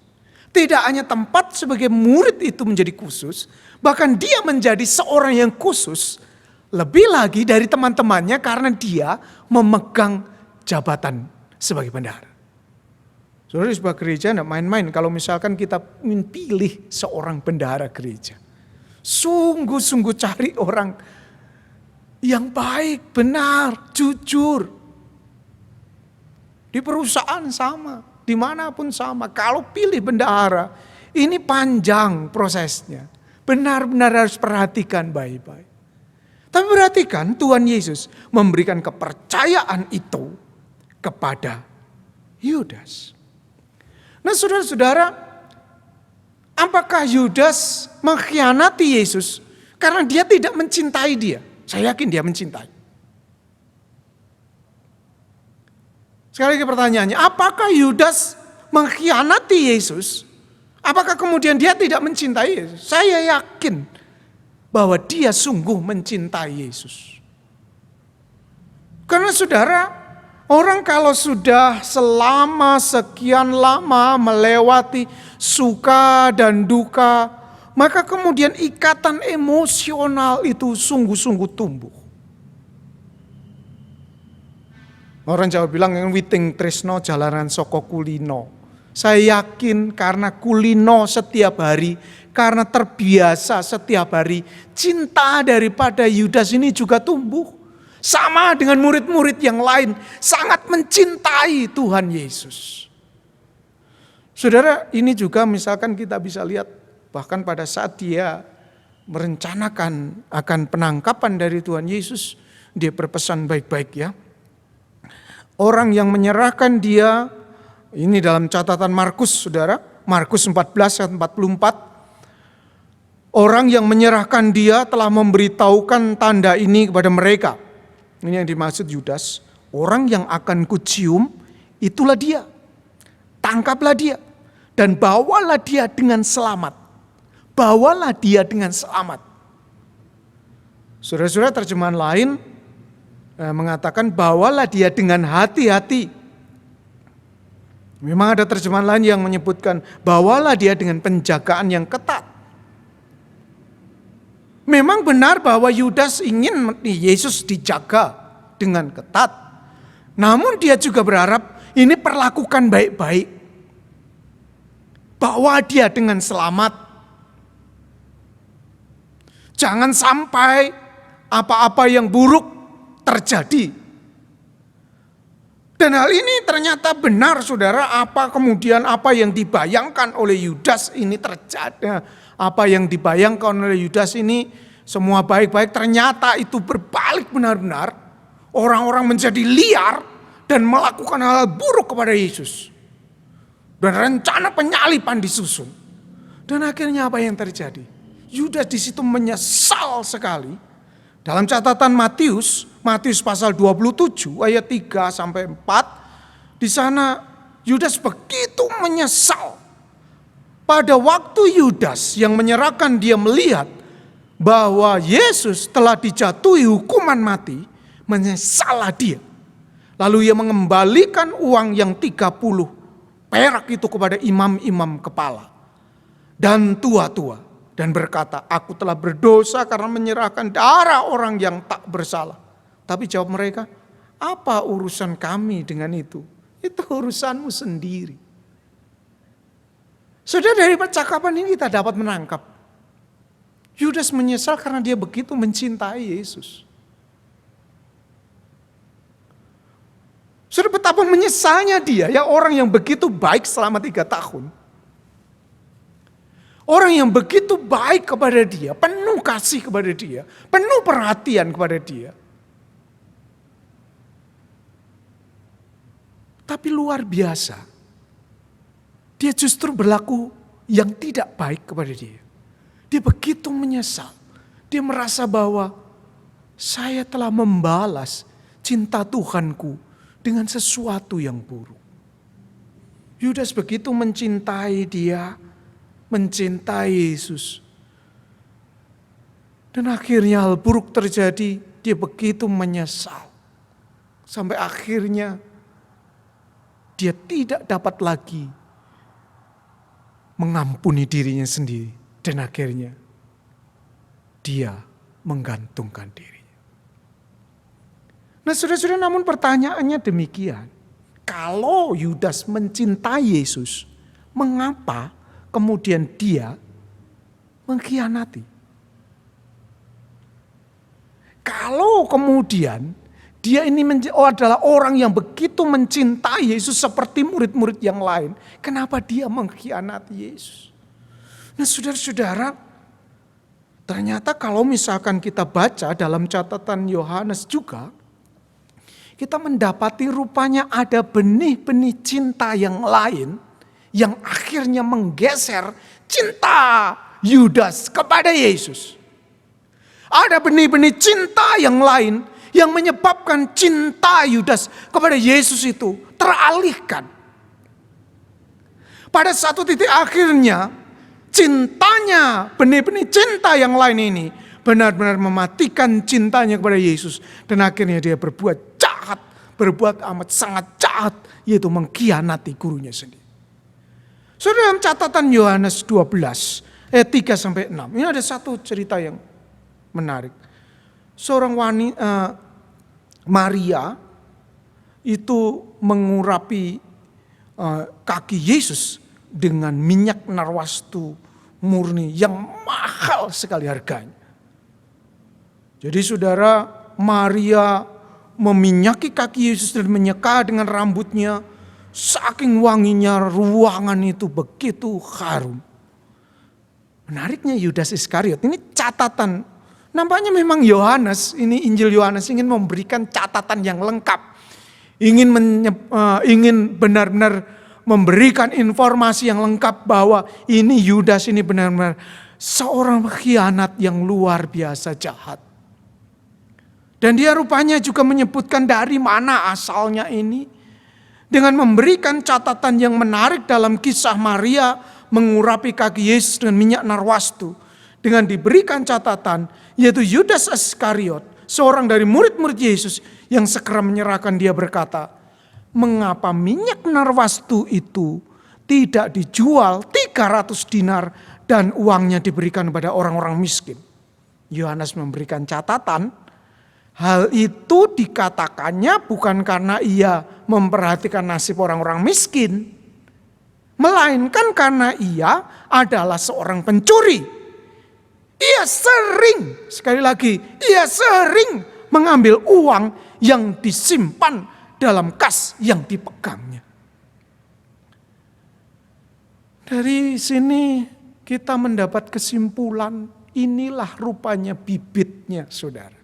Tidak hanya tempat sebagai murid itu menjadi khusus, bahkan dia menjadi seorang yang khusus, lebih lagi dari teman-temannya karena dia memegang jabatan sebagai bendahara. Saudara, di sebuah gereja tidak main-main kalau misalkan kita ingin pilih seorang bendahara gereja. Sungguh-sungguh cari orang yang baik, benar, jujur. Di perusahaan sama, dimanapun sama. Kalau pilih bendahara, ini panjang prosesnya. Benar-benar harus perhatikan baik-baik. Tapi perhatikan, Tuhan Yesus memberikan kepercayaan itu kepada Yudas. Nah saudara-saudara, apakah Yudas mengkhianati Yesus karena dia tidak mencintai dia? Saya yakin dia mencintai. Sekali lagi pertanyaannya, apakah Yudas mengkhianati Yesus? Apakah kemudian dia tidak mencintai Yesus? Saya yakin bahwa dia sungguh mencintai Yesus. Karena saudara, orang kalau sudah selama sekian lama melewati suka dan duka, maka kemudian ikatan emosional itu sungguh-sungguh tumbuh. Orang Jawa bilang yang witing tresno jalanan soko kulino. Saya yakin karena kulino setiap hari, karena terbiasa setiap hari, cinta daripada Yudas ini juga tumbuh. Sama dengan murid-murid yang lain, sangat mencintai Tuhan Yesus. Saudara, ini juga misalkan kita bisa lihat, bahkan pada saat dia merencanakan akan penangkapan dari Tuhan Yesus, dia berpesan baik-baik ya. Orang yang menyerahkan dia, ini dalam catatan Markus saudara, Markus 14 ayat 44. Orang yang menyerahkan dia telah memberitahukan tanda ini kepada mereka. Ini yang dimaksud Yudas. Orang yang akan kucium, itulah dia. Tangkaplah dia dan bawalah dia dengan selamat. Bawalah dia dengan selamat. Saudara-saudara, terjemahan lain mengatakan bawalah dia dengan hati-hati. Memang ada terjemahan lain yang menyebutkan bawalah dia dengan penjagaan yang ketat. Memang benar bahwa Yudas ingin Yesus dijaga dengan ketat. Namun dia juga berharap ini perlakukan baik-baik. Bawa dia dengan selamat. Jangan sampai apa-apa yang buruk terjadi. Dan hal ini ternyata benar saudara, apa yang dibayangkan oleh Yudas ini terjadi. Apa yang dibayangkan oleh Yudas ini semua baik-baik, ternyata itu berbalik benar-benar. Orang-orang menjadi liar dan melakukan hal buruk kepada Yesus. Dan rencana penyaliban disusun. Dan akhirnya apa yang terjadi? Yudas di situ menyesal sekali. Dalam catatan Matius pasal 27 ayat 3 sampai 4, di sana Yudas begitu menyesal. Pada waktu Yudas yang menyerahkan, dia melihat bahwa Yesus telah dijatuhi hukuman mati, menyesallah dia. Lalu ia mengembalikan uang yang 30 perak itu kepada imam-imam kepala dan tua-tua, dan berkata, aku telah berdosa karena menyerahkan darah orang yang tak bersalah. Tapi jawab mereka, apa urusan kami dengan itu? Itu urusanmu sendiri. Sudah, dari percakapan ini kita dapat menangkap Yudas menyesal karena dia begitu mencintai Yesus. Sudah, betapa menyesalnya dia, ya, orang yang begitu baik selama 3 tahun. Orang yang begitu baik kepada dia, penuh kasih kepada dia, penuh perhatian kepada dia. Tapi luar biasa, dia justru berlaku yang tidak baik kepada dia. Dia begitu menyesal. Dia merasa bahwa saya telah membalas cinta Tuhanku dengan sesuatu yang buruk. Yudas begitu mencintai dia, mencintai Yesus. Dan akhirnya hal buruk terjadi, dia begitu menyesal. Sampai akhirnya dia tidak dapat lagi mengampuni dirinya sendiri. Dan akhirnya dia menggantungkan dirinya. Nah, saudara-saudara, namun pertanyaannya demikian. Kalau Yudas mencintai Yesus, mengapa kemudian dia mengkhianati? Kalau kemudian dia ini adalah orang yang begitu mencintai Yesus seperti murid-murid yang lain, kenapa dia mengkhianati Yesus? Nah, saudara-saudara, ternyata kalau misalkan kita baca dalam catatan Yohanes juga, kita mendapati rupanya ada benih-benih cinta yang lain yang akhirnya menggeser cinta Yudas kepada Yesus. Ada benih-benih cinta yang lain yang menyebabkan cinta Yudas kepada Yesus itu teralihkan. Pada satu titik akhirnya, cintanya, benih-benih cinta yang lain ini benar-benar mematikan cintanya kepada Yesus. Dan akhirnya dia berbuat jahat, berbuat amat sangat jahat, yaitu mengkhianati gurunya sendiri. Saudara, dalam catatan Yohanes 12 ayat 3 sampai 6, ini ada satu cerita yang menarik. Seorang wanita, Maria, itu mengurapi kaki Yesus dengan minyak narwastu murni yang mahal sekali harganya. Jadi saudara, Maria meminyaki kaki Yesus dan menyeka dengan rambutnya. Saking wanginya ruangan itu begitu harum. Menariknya Yudas Iskariot, ini catatan. Nampaknya memang Yohanes, ini Injil Yohanes ingin memberikan catatan yang lengkap. Ingin benar-benar memberikan informasi yang lengkap bahwa ini Yudas ini benar-benar seorang pengkhianat yang luar biasa jahat. Dan dia rupanya juga menyebutkan dari mana asalnya ini. Dengan memberikan catatan yang menarik dalam kisah Maria mengurapi kaki Yesus dengan minyak narwastu. Dengan diberikan catatan, yaitu Yudas Iskariot, seorang dari murid-murid Yesus yang segera menyerahkan, dia berkata, mengapa minyak narwastu itu tidak dijual 300 dinar dan uangnya diberikan kepada orang-orang miskin? Yohanes memberikan catatan, hal itu dikatakannya bukan karena ia memperhatikan nasib orang-orang miskin, melainkan karena ia adalah seorang pencuri. Ia sering, sekali lagi, ia sering mengambil uang yang disimpan dalam kas yang dipegangnya. Dari sini kita mendapat kesimpulan, inilah rupanya bibitnya, saudara.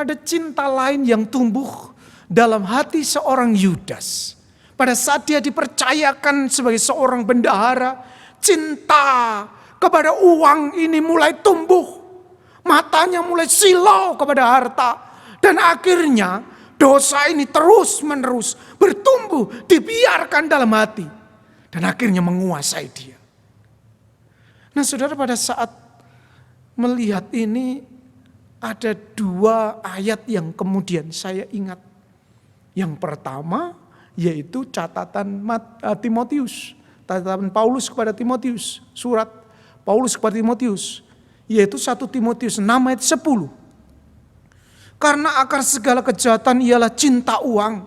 ada cinta lain yang tumbuh dalam hati seorang Yudas. Pada saat dia dipercayakan sebagai seorang bendahara, cinta kepada uang ini mulai tumbuh. Matanya mulai silau kepada harta. Dan akhirnya dosa ini terus menerus bertumbuh, dibiarkan dalam hati. Dan akhirnya menguasai dia. Nah saudara, pada saat melihat ini ada 2 ayat yang kemudian saya ingat. Yang pertama yaitu catatan Timotius. Catatan Paulus kepada Timotius. Surat Paulus kepada Timotius. Yaitu 1 Timotius 6 ayat 10. Karena akar segala kejahatan ialah cinta uang.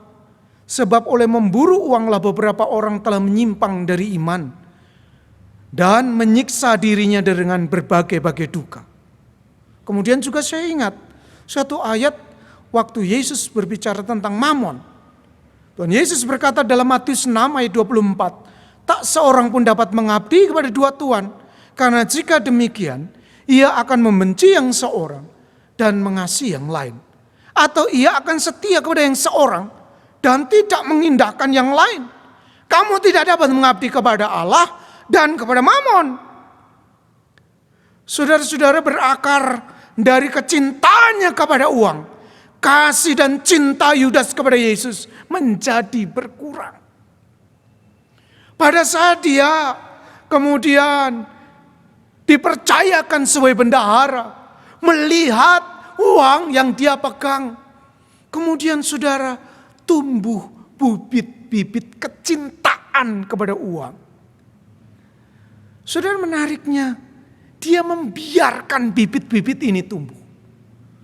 Sebab oleh memburu uanglah beberapa orang telah menyimpang dari iman. Dan menyiksa dirinya dengan berbagai-bagai duka. Kemudian juga saya ingat suatu ayat waktu Yesus berbicara tentang mamon. Tuhan Yesus berkata dalam Matius 6 ayat 24. Tak seorang pun dapat mengabdi kepada 2 tuan. Karena jika demikian, ia akan membenci yang seorang dan mengasihi yang lain. Atau ia akan setia kepada yang seorang dan tidak mengindahkan yang lain. Kamu tidak dapat mengabdi kepada Allah dan kepada mamon. Saudara-saudara, berakar dari kecintaannya kepada uang. Kasih dan cinta Yudas kepada Yesus menjadi berkurang. Pada saat dia kemudian dipercayakan sebagai bendahara, melihat uang yang dia pegang, kemudian saudara tumbuh bibit-bibit kecintaan kepada uang. Saudara, menariknya, dia membiarkan bibit-bibit ini tumbuh.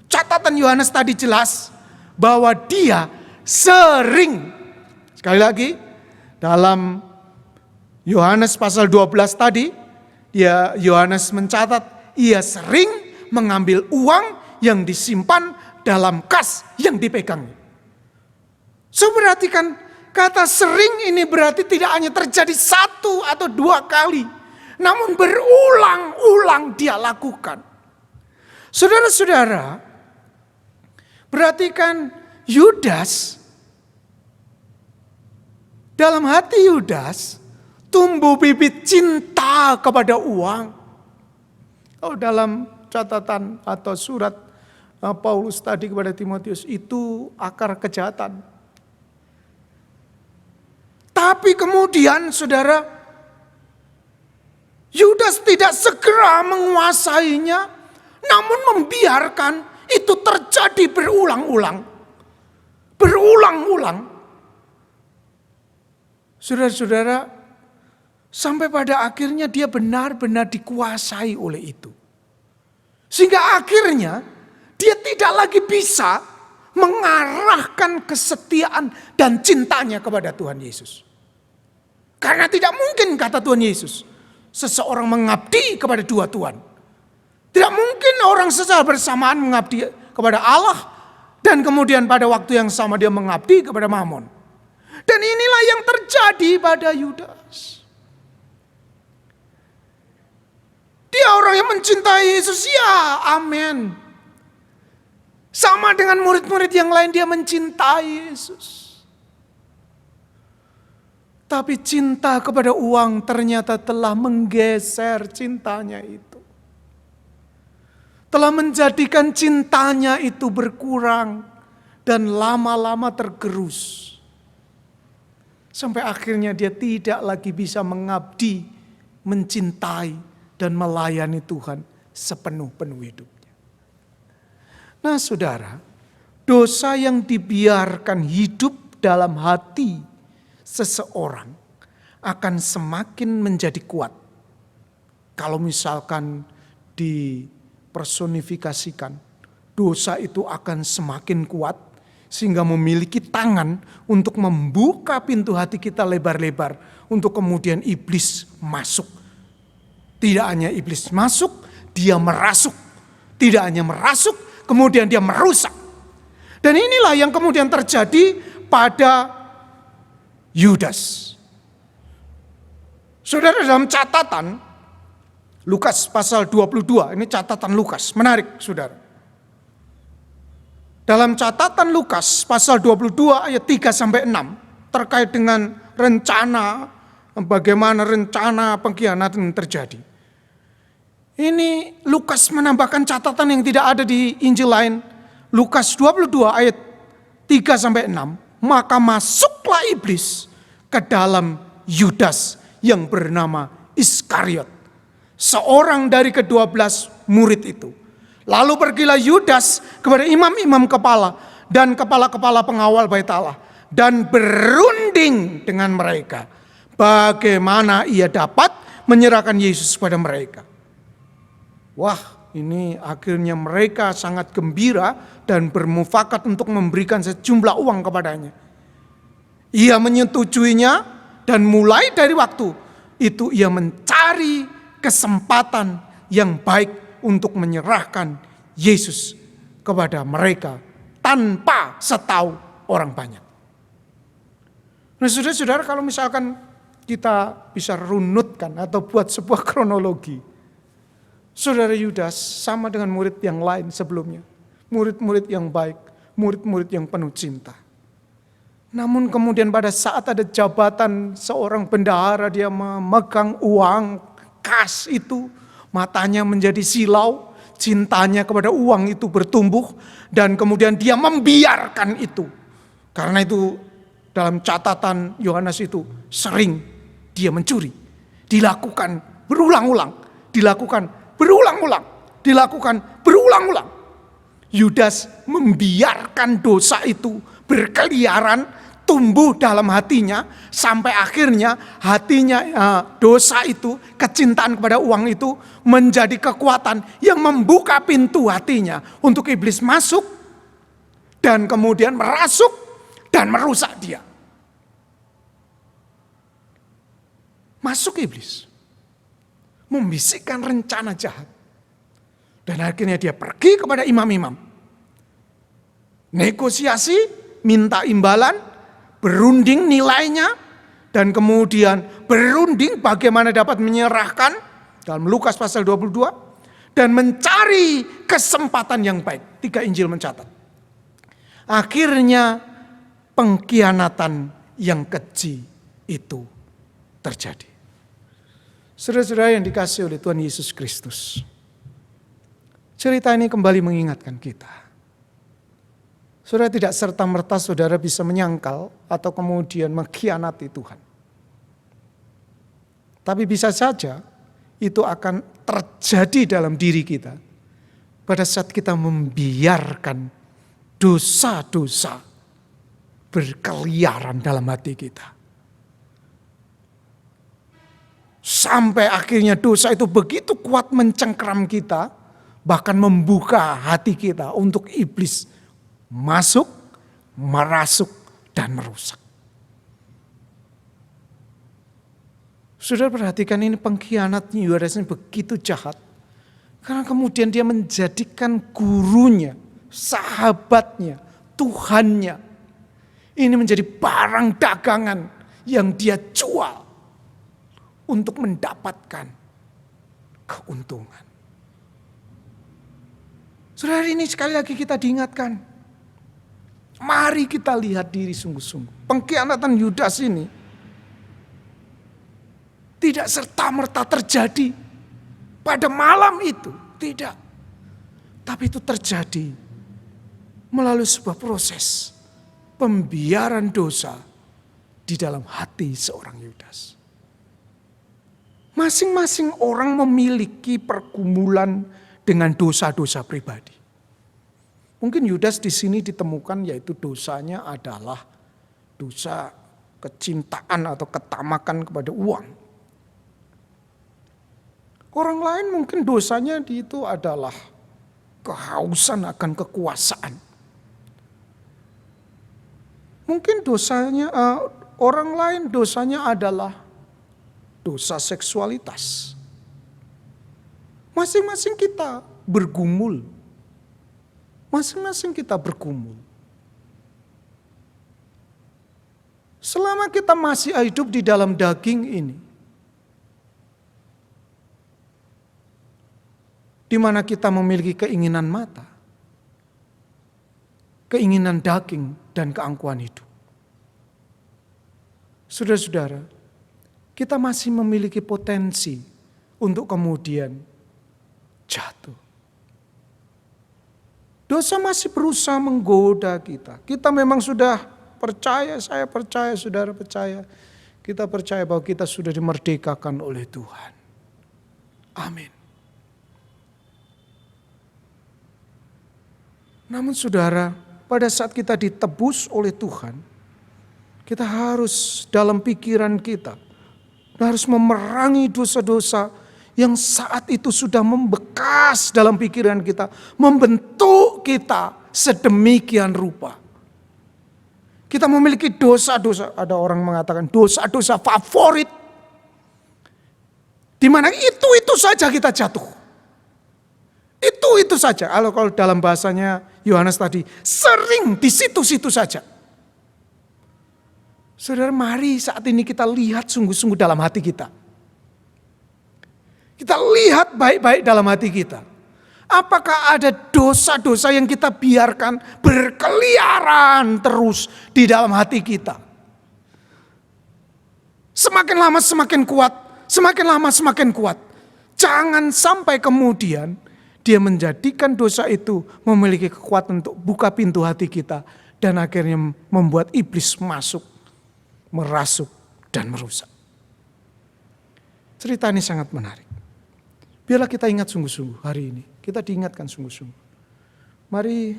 Catatan Yohanes tadi jelas bahwa dia sering, sekali lagi dalam Yohanes pasal 12 tadi, Yohanes mencatat ia sering mengambil uang yang disimpan dalam kas yang dipegangnya. So berarti kan kata sering ini berarti tidak hanya terjadi 1 atau 2 kali, namun berulang-ulang dia lakukan. Saudara-saudara, berarti kan Yudas, dalam hati Yudas tumbuh bibit cinta kepada uang. Oh, dalam catatan atau surat Paulus tadi kepada Timotius itu akar kejahatan. Tapi kemudian saudara, Yudas tidak segera menguasainya, namun membiarkan itu terjadi berulang-ulang. Berulang-ulang. Saudara-saudara, sampai pada akhirnya dia benar-benar dikuasai oleh itu. Sehingga akhirnya dia tidak lagi bisa mengarahkan kesetiaan dan cintanya kepada Tuhan Yesus. Karena tidak mungkin, kata Tuhan Yesus, seseorang mengabdi kepada 2 tuan. Tidak mungkin orang secara bersamaan mengabdi kepada Allah dan kemudian pada waktu yang sama dia mengabdi kepada Mamon. Dan inilah yang terjadi pada Yudas. Dia orang yang mencintai Yesus, ya amin. Sama dengan murid-murid yang lain, dia mencintai Yesus. Tapi cinta kepada uang ternyata telah menggeser cintanya itu. Telah menjadikan cintanya itu berkurang dan lama-lama tergerus. Sampai akhirnya dia tidak lagi bisa mengabdi, mencintai dan melayani Tuhan sepenuh-penuh hidupnya. Nah saudara, dosa yang dibiarkan hidup dalam hati seseorang akan semakin menjadi kuat. Kalau misalkan dipersonifikasikan, dosa itu akan semakin kuat sehingga memiliki tangan untuk membuka pintu hati kita lebar-lebar untuk kemudian iblis masuk. Tidak hanya iblis masuk, dia merasuk. Tidak hanya merasuk, kemudian dia merusak. Dan inilah yang kemudian terjadi pada Yudas. Saudara, dalam catatan Lukas pasal 22, ini catatan Lukas, menarik saudara. Dalam catatan Lukas pasal 22 ayat 3 sampai 6 terkait dengan rencana, bagaimana rencana pengkhianatan terjadi. Ini Lukas menambahkan catatan yang tidak ada di Injil lain. Lukas 22 ayat 3 sampai 6, maka masuklah iblis ke dalam Yudas yang bernama Iskariot, seorang dari ke-12 murid itu. Lalu pergilah Yudas kepada imam-imam kepala dan kepala-kepala pengawal bait Allah dan berunding dengan mereka bagaimana ia dapat menyerahkan Yesus kepada mereka. Wah, ini akhirnya mereka sangat gembira dan bermufakat untuk memberikan sejumlah uang kepadanya. Ia menyetujuinya dan mulai dari waktu itu ia mencari kesempatan yang baik untuk menyerahkan Yesus kepada mereka tanpa setahu orang banyak. Nah, saudara-saudara, kalau misalkan kita bisa runutkan atau buat sebuah kronologi, saudara Yudas sama dengan murid yang lain sebelumnya. Murid-murid yang baik, murid-murid yang penuh cinta. Namun kemudian pada saat ada jabatan seorang bendahara, dia memegang uang kas itu, matanya menjadi silau, cintanya kepada uang itu bertumbuh, dan kemudian dia membiarkan itu. Karena itu dalam catatan Yohanes itu sering dia mencuri. Dilakukan berulang-ulang, dilakukan berulang-ulang. Yudas membiarkan dosa itu berkeliaran, tumbuh dalam hatinya, sampai akhirnya hatinya dosa itu, kecintaan kepada uang itu menjadi kekuatan yang membuka pintu hatinya untuk iblis masuk dan kemudian merasuk dan merusak dia. Masuk iblis, membisikkan rencana jahat, dan akhirnya dia pergi kepada imam-imam, negosiasi, minta imbalan, berunding nilainya, dan kemudian berunding bagaimana dapat menyerahkan dalam Lukas pasal 22, dan mencari kesempatan yang baik. 3 Injil mencatat. Akhirnya pengkhianatan yang keji itu terjadi. Saudara-saudara yang dikasihi oleh Tuhan Yesus Kristus, cerita ini kembali mengingatkan kita. Saudara, tidak serta-merta saudara bisa menyangkal atau kemudian mengkhianati Tuhan. Tapi bisa saja itu akan terjadi dalam diri kita pada saat kita membiarkan dosa-dosa berkeliaran dalam hati kita. Sampai akhirnya dosa itu begitu kuat mencengkram kita, bahkan membuka hati kita untuk iblis masuk, merasuk, dan merusak. Saudara perhatikan, ini pengkhianat Yudas ini begitu jahat. Karena kemudian dia menjadikan gurunya, sahabatnya, Tuhannya, ini menjadi barang dagangan yang dia jual untuk mendapatkan keuntungan. Saudara, ini sekali lagi kita diingatkan. Mari kita lihat diri sungguh-sungguh. Pengkhianatan Yudas ini tidak serta-merta terjadi pada malam itu. Tidak. Tapi itu terjadi melalui sebuah proses pembiaran dosa di dalam hati seorang Yudas. Masing-masing orang memiliki pergumulan dengan dosa-dosa pribadi. Mungkin Yudas di sini ditemukan yaitu dosanya adalah dosa kecintaan atau ketamakan kepada uang. Orang lain mungkin dosanya itu adalah kehausan akan kekuasaan. Mungkin dosanya orang lain dosanya adalah dosa seksualitas. Masing-masing kita bergumul. Masing-masing kita bergumul. Selama kita masih hidup di dalam daging ini, di mana kita memiliki keinginan mata, keinginan daging, dan keangkuhan hidup. Saudara-saudara, kita masih memiliki potensi untuk kemudian jatuh. Dosa masih berusaha menggoda kita. Kita memang sudah percaya, saya percaya, saudara percaya. Kita percaya bahwa kita sudah dimerdekakan oleh Tuhan. Amin. Namun saudara, pada saat kita ditebus oleh Tuhan, kita harus dalam pikiran kita, harus memerangi dosa-dosa yang saat itu sudah membekas dalam pikiran kita, membentuk kita sedemikian rupa. Kita memiliki dosa-dosa, ada orang mengatakan dosa-dosa favorit, di mana itu saja kita jatuh. Itu saja. Kalau dalam bahasanya Yohanes tadi, sering di situ-situ saja. Saudara, mari saat ini kita lihat sungguh-sungguh dalam hati kita. Kita lihat baik-baik dalam hati kita. Apakah ada dosa-dosa yang kita biarkan berkeliaran terus di dalam hati kita? Semakin lama semakin kuat, semakin lama semakin kuat. Jangan sampai kemudian dia menjadikan dosa itu memiliki kekuatan untuk buka pintu hati kita dan akhirnya membuat iblis masuk, merasuk dan merusak. Cerita ini sangat menarik. Biarlah kita ingat sungguh-sungguh hari ini. Kita diingatkan sungguh-sungguh. Mari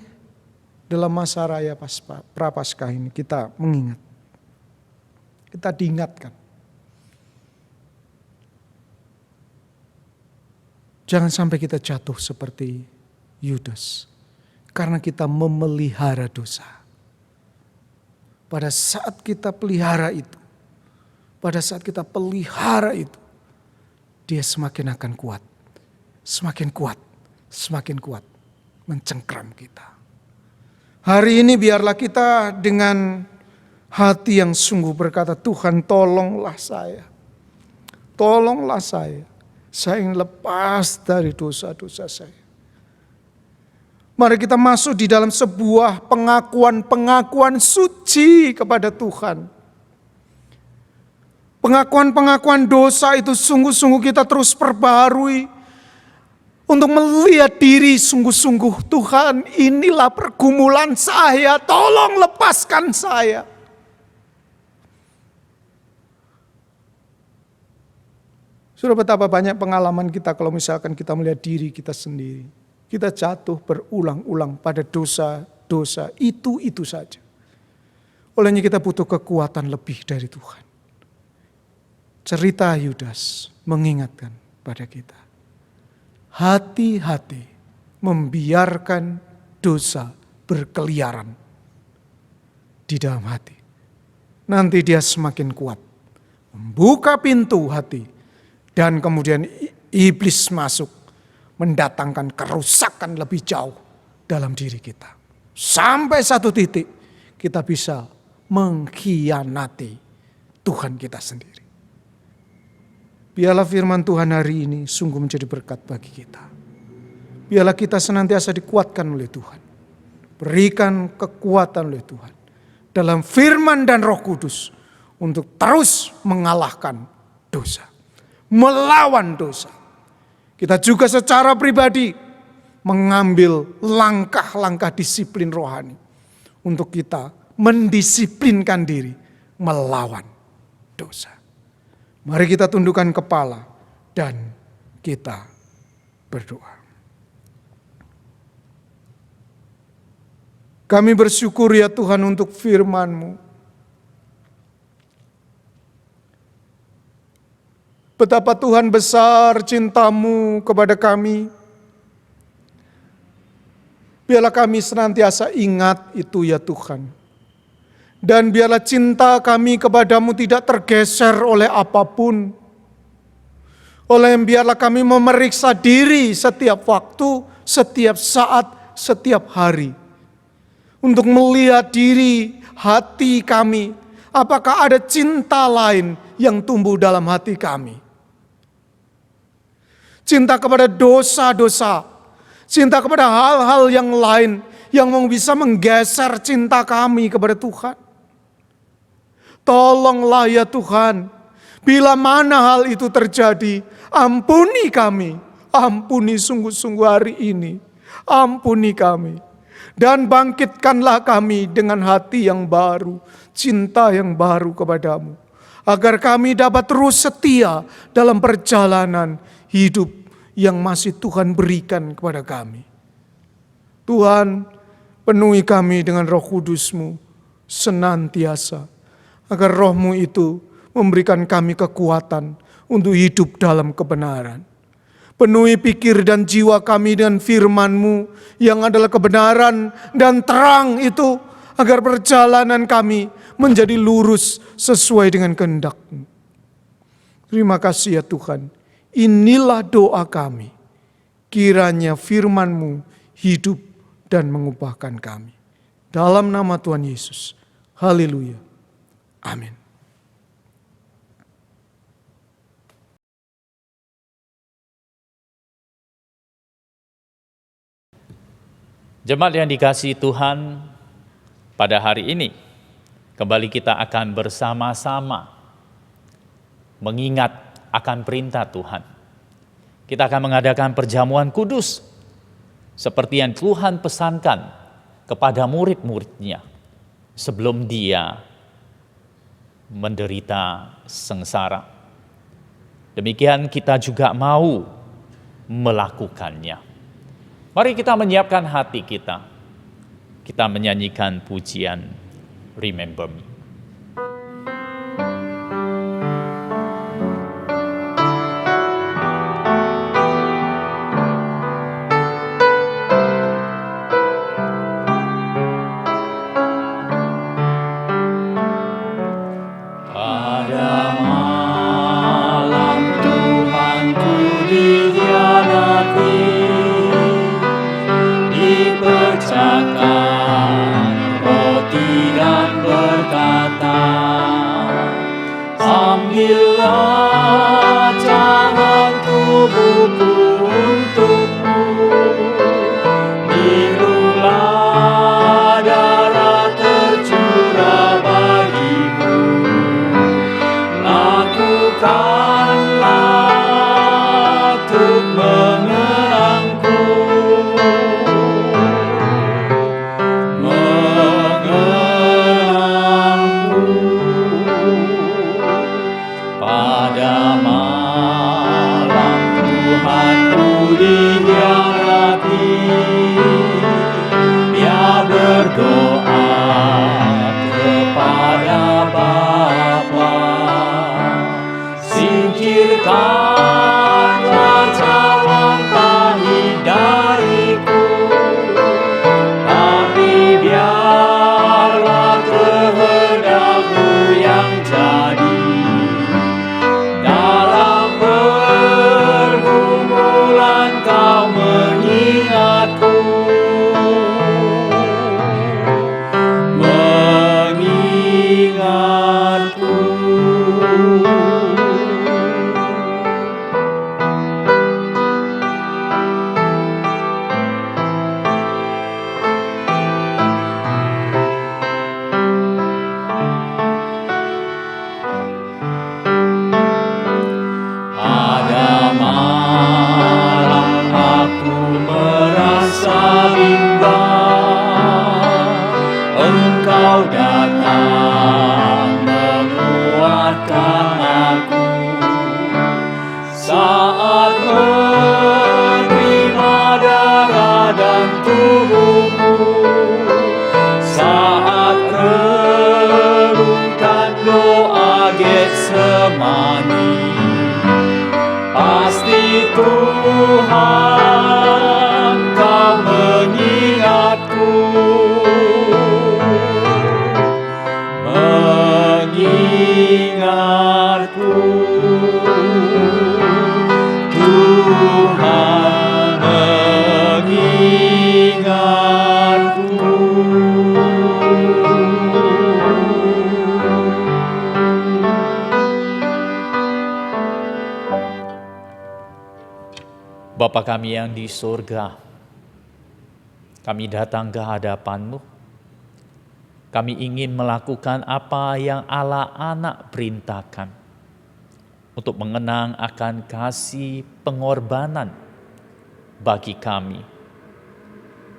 dalam masa raya Prapaskah ini kita mengingat. Kita diingatkan. Jangan sampai kita jatuh seperti Yudas. Karena kita memelihara dosa. Pada saat kita pelihara itu. Pada saat kita pelihara itu. Dia semakin akan kuat. Semakin kuat. Semakin kuat. Mencengkram kita. Hari ini biarlah kita dengan hati yang sungguh berkata, Tuhan tolonglah saya. Tolonglah saya. Saya ingin lepas dari dosa-dosa saya. Mari kita masuk di dalam sebuah pengakuan suci kepada Tuhan. Pengakuan dosa itu sungguh-sungguh kita terus perbaharui. Untuk melihat diri sungguh-sungguh, Tuhan inilah pergumulan saya, tolong lepaskan saya. Sudah betapa banyak pengalaman kita kalau misalkan kita melihat diri kita sendiri. Kita jatuh berulang-ulang pada dosa-dosa itu saja. Olehnya kita butuh kekuatan lebih dari Tuhan. Cerita Yudas mengingatkan pada kita. Hati-hati membiarkan dosa berkeliaran di dalam hati. Nanti dia semakin kuat. Membuka pintu hati. Dan kemudian iblis masuk mendatangkan kerusakan lebih jauh dalam diri kita. Sampai satu titik kita bisa mengkhianati Tuhan kita sendiri. Biarlah firman Tuhan hari ini sungguh menjadi berkat bagi kita. Biarlah kita senantiasa dikuatkan oleh Tuhan. Berikan kekuatan oleh Tuhan. Dalam firman dan Roh Kudus untuk terus mengalahkan dosa. Melawan dosa. Kita juga secara pribadi mengambil langkah-langkah disiplin rohani untuk kita mendisiplinkan diri melawan dosa. Mari kita tundukkan kepala dan kita berdoa. Kami bersyukur ya Tuhan untuk firman-Mu. Betapa Tuhan besar cinta-Mu kepada kami. Biarlah kami senantiasa ingat itu ya Tuhan. Dan biarlah cinta kami kepadamu tidak tergeser oleh apapun. Biarlah kami memeriksa diri setiap waktu, setiap saat, setiap hari. Untuk melihat diri, hati kami. Apakah ada cinta lain yang tumbuh dalam hati kami. Cinta kepada dosa-dosa. Cinta kepada hal-hal yang lain yang mau bisa menggeser cinta kami kepada Tuhan. Tolonglah ya Tuhan, bila mana hal itu terjadi, ampuni kami. Ampuni sungguh-sungguh hari ini. Ampuni kami. Dan bangkitkanlah kami dengan hati yang baru, cinta yang baru kepadamu. Agar kami dapat terus setia dalam perjalanan hidup yang masih Tuhan berikan kepada kami. Tuhan, penuhi kami dengan Roh Kudus-Mu senantiasa. Agar Roh-Mu itu memberikan kami kekuatan untuk hidup dalam kebenaran. Penuhi pikir dan jiwa kami dengan firman-Mu yang adalah kebenaran dan terang itu, agar perjalanan kami menjadi lurus sesuai dengan kehendak-Mu. Terima kasih ya Tuhan. Inilah doa kami. Kiranya firman-Mu hidup dan mengubahkan kami. Dalam nama Tuhan Yesus. Haleluya. Amin. Jemaat yang dikasihi Tuhan, pada hari ini kembali kita akan bersama-sama mengingat akan perintah Tuhan. Kita akan mengadakan perjamuan kudus seperti yang Tuhan pesankan kepada murid-muridnya sebelum Dia menderita sengsara. Demikian kita juga mau melakukannya. Mari kita menyiapkan hati kita. Kita menyanyikan pujian Remember Me. Ambillah jangan tubuhku untukmu, birulah darah tercurah bagimu, lakukanlah untuk mengenangku, pada malam Tuhanku dikhianati, dia berdoa kepada Bapa, singkirkanlah cawan pahit dariku, tapi biarlah kehendak-Mu yang jadi. Kau mengingatku, Engkau datang menguatkan aku saat menerima darah dan tubuhmu, saat relungkan doa Getsemani. Pasti Tuhan Kau mengingatku, Tuhan mengingatku. Bapa kami yang di surga, Kami datang ke hadapan-Mu. Kami ingin melakukan apa yang Allah Anak perintahkan untuk mengenang akan kasih pengorbanan bagi kami.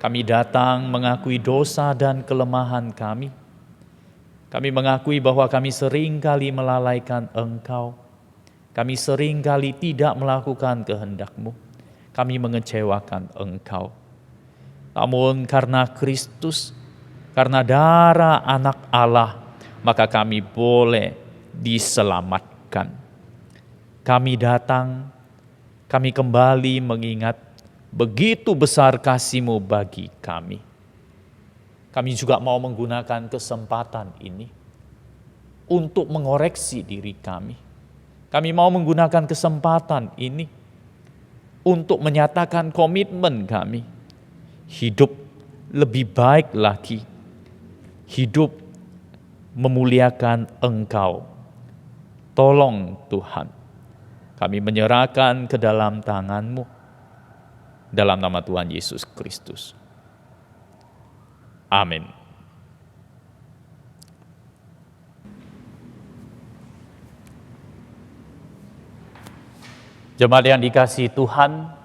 Kami datang mengakui dosa dan kelemahan kami. Kami mengakui bahwa kami seringkali melalaikan Engkau. Kami seringkali tidak melakukan kehendak-Mu. Kami mengecewakan Engkau. Namun karena Kristus, karena darah Anak Allah, maka kami boleh diselamatkan. Kami datang, kami kembali mengingat begitu besar kasih-Mu bagi kami. Kami juga mau menggunakan kesempatan ini untuk mengoreksi diri kami. Kami mau menggunakan kesempatan ini untuk menyatakan komitmen kami. Hidup lebih baik lagi. Hidup memuliakan Engkau. Tolong Tuhan, kami menyerahkan ke dalam tangan-Mu. Dalam nama Tuhan Yesus Kristus. Amin. Jemaat yang dikasihi Tuhan,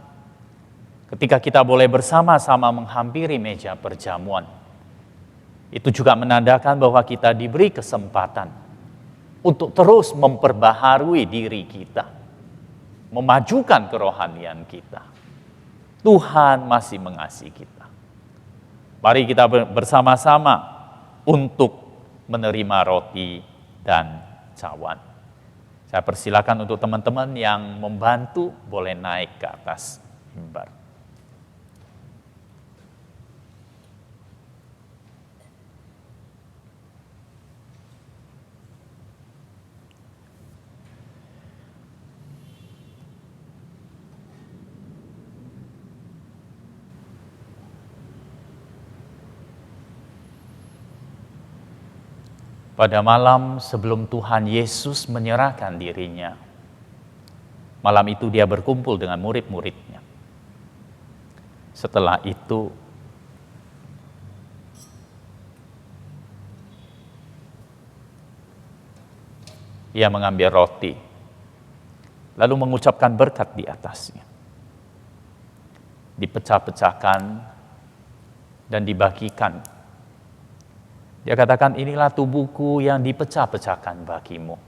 ketika kita boleh bersama-sama menghampiri meja perjamuan, itu juga menandakan bahwa kita diberi kesempatan untuk terus memperbaharui diri kita, memajukan kerohanian kita. Tuhan masih mengasihi kita. Mari kita bersama-sama untuk menerima roti dan cawan. Saya persilakan untuk teman-teman yang membantu boleh naik ke atas mimbar. Pada malam sebelum Tuhan Yesus menyerahkan dirinya, malam itu dia berkumpul dengan murid-muridnya. Setelah itu, ia mengambil roti, lalu mengucapkan berkat di atasnya. Dipecah-pecahkan dan dibagikan. Dia katakan, inilah tubuhku yang dipecah-pecahkan bagimu.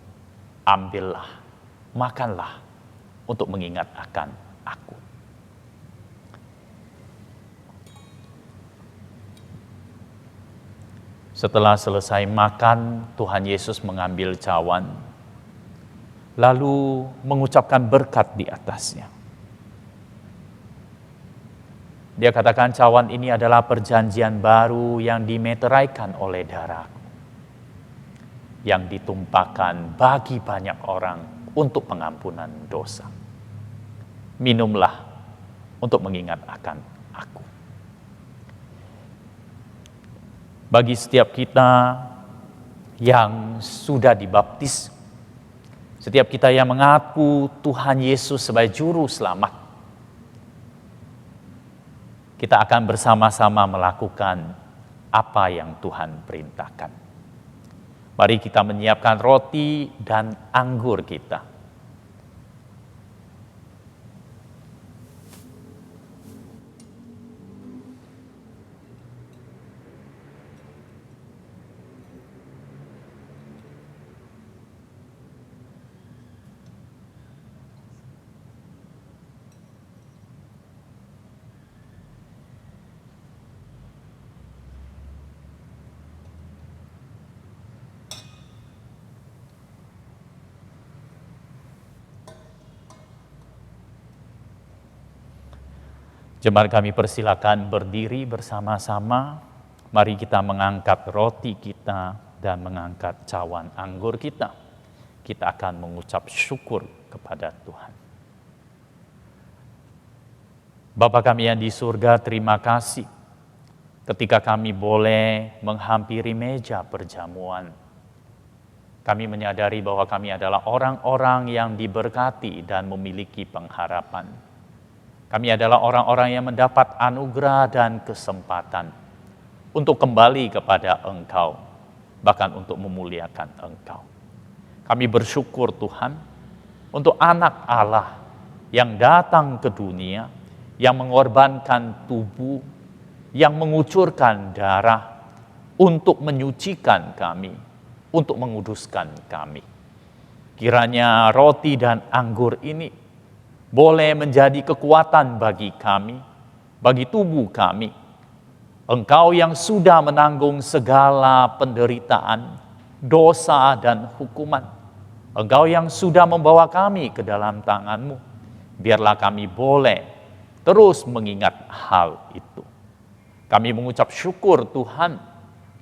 Ambillah, makanlah untuk mengingat akan aku. Setelah selesai makan, Tuhan Yesus mengambil cawan, lalu mengucapkan berkat di atasnya. Dia katakan cawan ini adalah perjanjian baru yang dimeteraikan oleh darahku, yang ditumpahkan bagi banyak orang untuk pengampunan dosa. Minumlah untuk mengingat akan aku. Bagi setiap kita yang sudah dibaptis, setiap kita yang mengaku Tuhan Yesus sebagai juru selamat, kita akan bersama-sama melakukan apa yang Tuhan perintahkan. Mari kita menyiapkan roti dan anggur kita. Jemaat kami persilakan berdiri bersama-sama. Mari kita mengangkat roti kita dan mengangkat cawan anggur kita. Kita akan mengucap syukur kepada Tuhan. Bapa kami yang di surga, terima kasih ketika kami boleh menghampiri meja perjamuan. Kami menyadari bahwa kami adalah orang-orang yang diberkati dan memiliki pengharapan. Kami adalah orang-orang yang mendapat anugerah dan kesempatan untuk kembali kepada Engkau, bahkan untuk memuliakan Engkau. Kami bersyukur Tuhan untuk anak Allah yang datang ke dunia, yang mengorbankan tubuh, yang mengucurkan darah untuk menyucikan kami, untuk menguduskan kami. Kiranya roti dan anggur ini boleh menjadi kekuatan bagi kami, bagi tubuh kami. Engkau yang sudah menanggung segala penderitaan, dosa dan hukuman. Engkau yang sudah membawa kami ke dalam tangan-Mu. Biarlah kami boleh terus mengingat hal itu. Kami mengucap syukur Tuhan,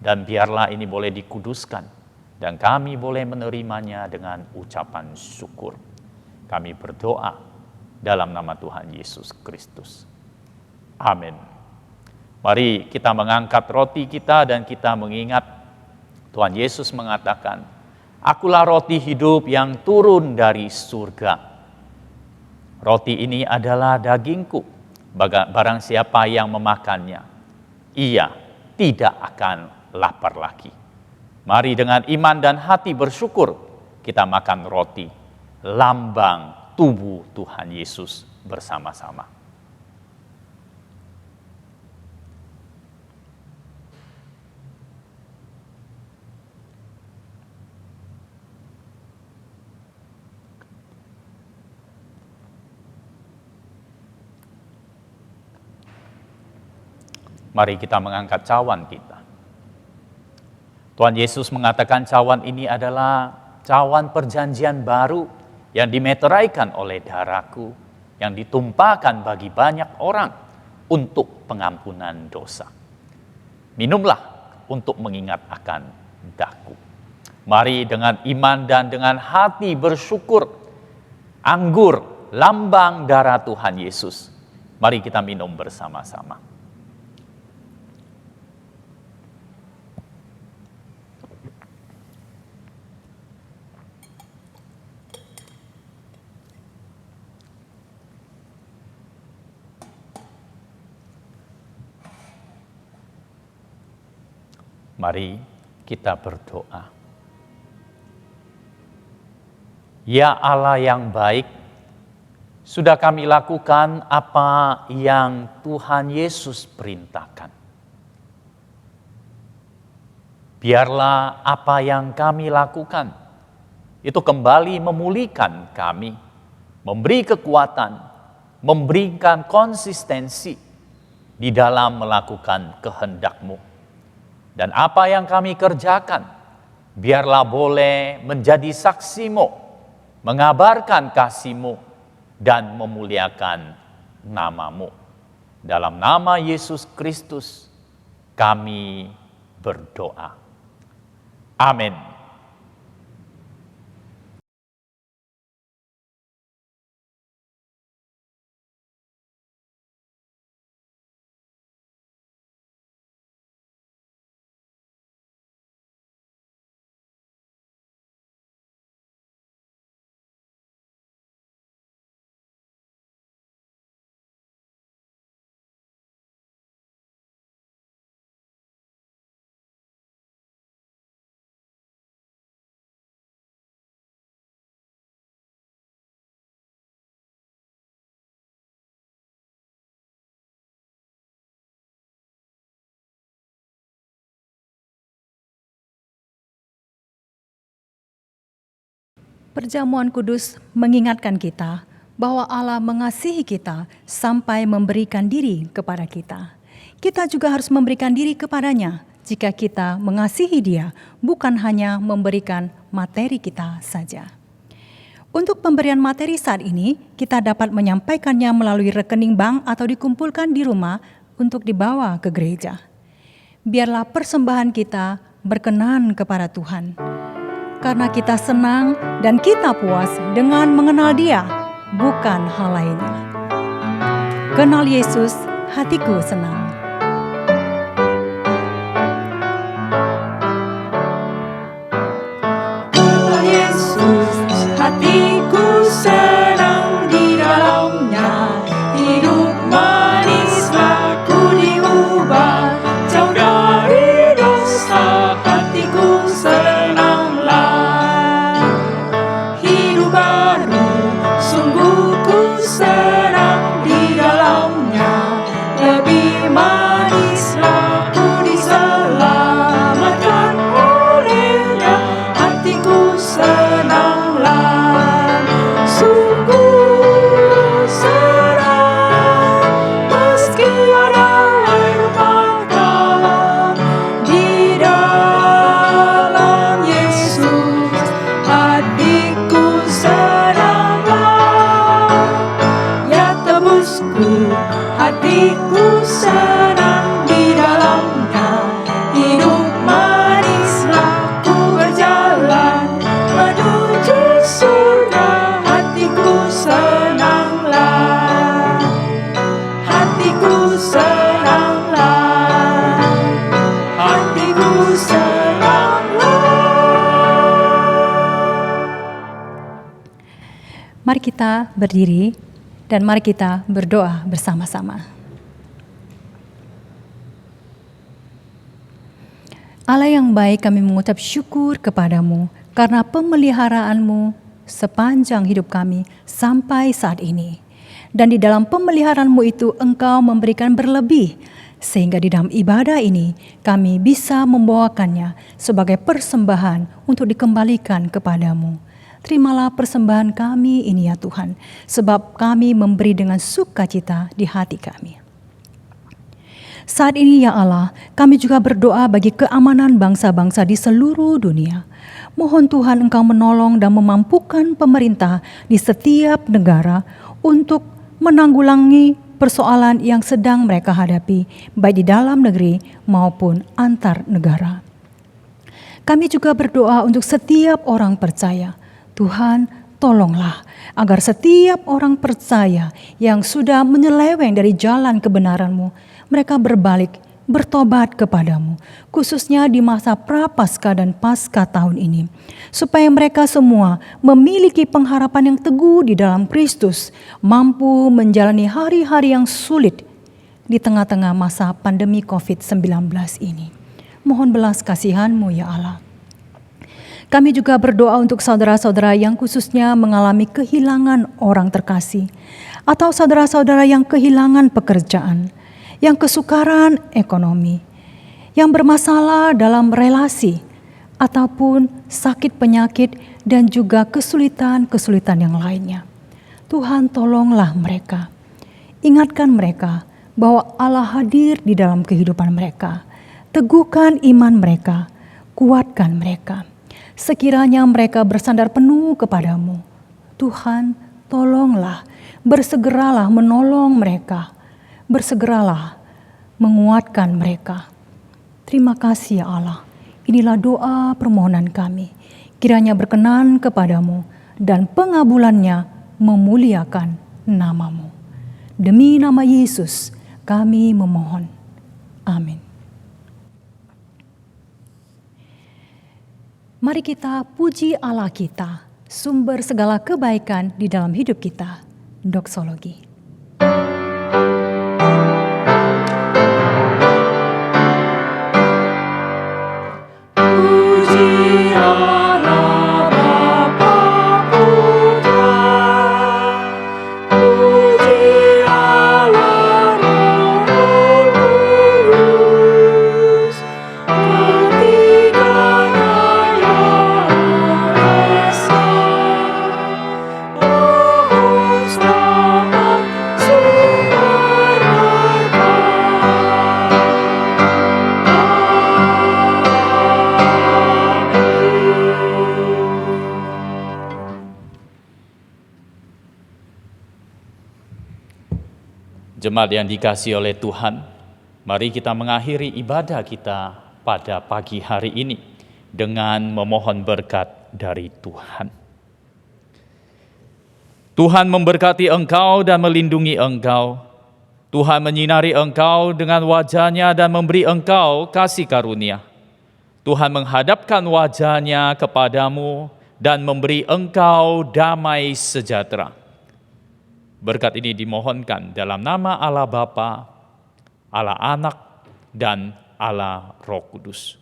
dan biarlah ini boleh dikuduskan, dan kami boleh menerimanya dengan ucapan syukur. Kami berdoa dalam nama Tuhan Yesus Kristus. Amin. Mari kita mengangkat roti kita dan kita mengingat Tuhan Yesus mengatakan, "Akulah roti hidup yang turun dari surga." Roti ini adalah dagingku. Barang siapa yang memakannya, ia tidak akan lapar lagi. Mari dengan iman dan hati bersyukur kita makan roti, lambang tubuh Tuhan Yesus bersama-sama. Mari kita mengangkat cawan kita. Tuhan Yesus mengatakan cawan ini adalah cawan perjanjian baru yang dimeteraikan oleh darahku, yang ditumpahkan bagi banyak orang untuk pengampunan dosa. Minumlah untuk mengingat akan daku. Mari dengan iman dan dengan hati bersyukur, anggur lambang darah Tuhan Yesus. Mari kita minum bersama-sama. Mari kita berdoa. Ya Allah yang baik, sudah kami lakukan apa yang Tuhan Yesus perintahkan. Biarlah apa yang kami lakukan itu kembali memulihkan kami, memberi kekuatan, memberikan konsistensi di dalam melakukan kehendak-Mu. Dan apa yang kami kerjakan, biarlah boleh menjadi saksi-Mu, mengabarkan kasih-Mu, dan memuliakan nama-Mu. Dalam nama Yesus Kristus, kami berdoa. Amin. Perjamuan kudus mengingatkan kita bahwa Allah mengasihi kita sampai memberikan diri kepada kita. Kita juga harus memberikan diri kepadanya jika kita mengasihi Dia, bukan hanya memberikan materi kita saja. Untuk pemberian materi saat ini, kita dapat menyampaikannya melalui rekening bank atau dikumpulkan di rumah untuk dibawa ke gereja. Biarlah persembahan kita berkenan kepada Tuhan, karena kita senang dan kita puas dengan mengenal Dia, bukan hal lainnya. Kenal Yesus, hatiku senang. Kenal Yesus, hatiku senang di dalamnya. Hidup lebih manislah ku diselamatkan olehnya, hatiku senanglah, sungguh senang, meski ada air mata di dalam Yesus, hatiku senanglah, ya tebusku, hatiku senang di dalamnya, hidup manislah ku berjalan menuju surga, hatiku senanglah, hatiku senanglah, hatiku senanglah. Mari kita berdiri dan mari kita berdoa bersama-sama. Allah yang baik, kami mengucap syukur kepadamu karena pemeliharaanmu sepanjang hidup kami sampai saat ini. Dan di dalam pemeliharaanmu itu engkau memberikan berlebih, sehingga di dalam ibadah ini kami bisa membawakannya sebagai persembahan untuk dikembalikan kepadamu. Terimalah persembahan kami ini ya Tuhan, sebab kami memberi dengan sukacita di hati kami. Saat ini ya Allah, kami juga berdoa bagi keamanan bangsa-bangsa di seluruh dunia. Mohon Tuhan Engkau menolong dan memampukan pemerintah di setiap negara untuk menanggulangi persoalan yang sedang mereka hadapi, baik di dalam negeri maupun antar negara. Kami juga berdoa untuk setiap orang percaya. Tuhan, tolonglah agar setiap orang percaya yang sudah menyeleweng dari jalan kebenaran-Mu, mereka berbalik, bertobat kepadamu, khususnya di masa Prapaskah dan Paskah tahun ini, supaya mereka semua memiliki pengharapan yang teguh di dalam Kristus, mampu menjalani hari-hari yang sulit di tengah-tengah masa pandemi COVID-19 ini. Mohon belas kasihan-Mu ya Allah. Kami juga berdoa untuk saudara-saudara yang khususnya mengalami kehilangan orang terkasih, atau saudara-saudara yang kehilangan pekerjaan, yang kesukaran ekonomi, yang bermasalah dalam relasi, ataupun sakit penyakit dan juga kesulitan-kesulitan yang lainnya. Tuhan, tolonglah mereka. Ingatkan mereka bahwa Allah hadir di dalam kehidupan mereka. Teguhkan iman mereka, kuatkan mereka. Sekiranya mereka bersandar penuh kepadamu, Tuhan, tolonglah, bersegeralah menolong mereka, bersegeralah menguatkan mereka. Terima kasih ya Allah, inilah doa permohonan kami, kiranya berkenan kepadamu dan pengabulannya memuliakan namamu. Demi nama Yesus kami memohon, amin. Mari kita puji Allah kita, sumber segala kebaikan di dalam hidup kita. Doksologi. Puji Allah Bapa Putra, puji Allah Roh Kudus, ketiganya yang esa. Mohon selamat sumber Jemaat yang dikasihi oleh Tuhan, mari kita mengakhiri ibadah kita pada pagi hari ini dengan memohon berkat dari Tuhan. Tuhan memberkati engkau dan melindungi engkau. Tuhan menyinari engkau dengan wajah-Nya dan memberi engkau kasih karunia. Tuhan menghadapkan wajah-Nya kepadamu dan memberi engkau damai sejahtera. Berkat ini dimohonkan dalam nama Allah Bapa, Allah Anak, dan Allah Roh Kudus.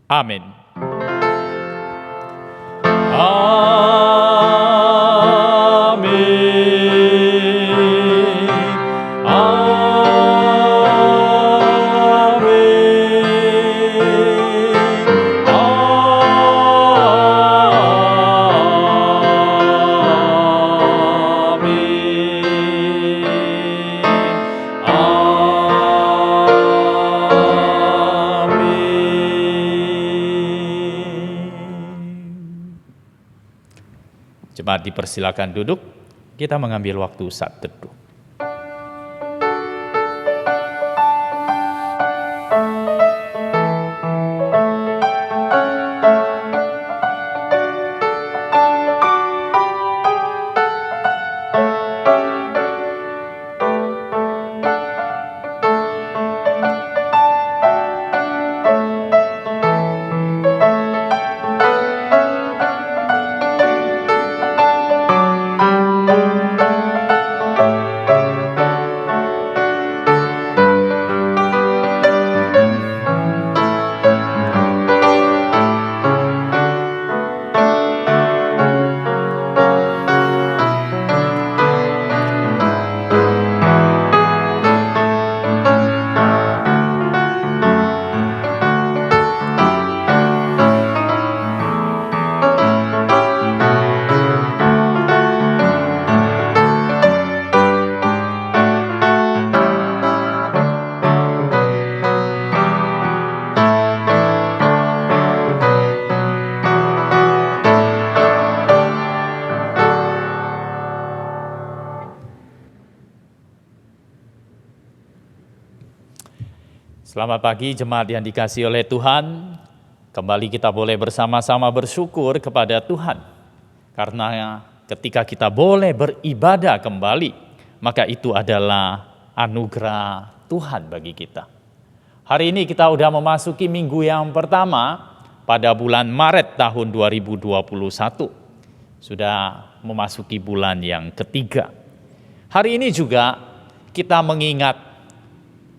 Amin. Amin. Amin. Jemaat dipersilakan duduk, kita mengambil waktu saat teduh. Selamat pagi jemaat yang dikasihi oleh Tuhan. Kembali kita boleh bersama-sama bersyukur kepada Tuhan. Karena ketika kita boleh beribadah kembali, maka itu adalah anugerah Tuhan bagi kita. Hari ini kita sudah memasuki minggu yang pertama pada bulan Maret tahun 2021. Sudah memasuki bulan yang ketiga. Hari ini juga kita mengingat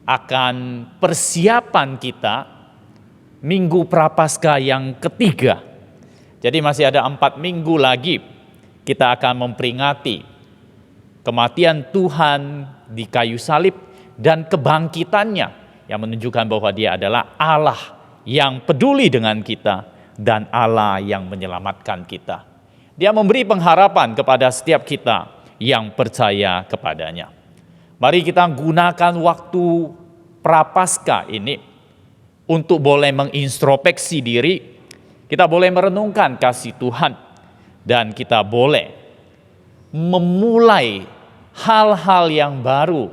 akan persiapan kita Minggu Prapaskah yang ketiga. Jadi masih ada 4 minggu lagi kita akan memperingati kematian Tuhan di kayu salib dan kebangkitannya yang menunjukkan bahwa Dia adalah Allah yang peduli dengan kita dan Allah yang menyelamatkan kita. Dia memberi pengharapan kepada setiap kita yang percaya kepadanya. Mari kita gunakan waktu Prapaskah ini untuk boleh mengintrospeksi diri, kita boleh merenungkan kasih Tuhan, dan kita boleh memulai hal-hal yang baru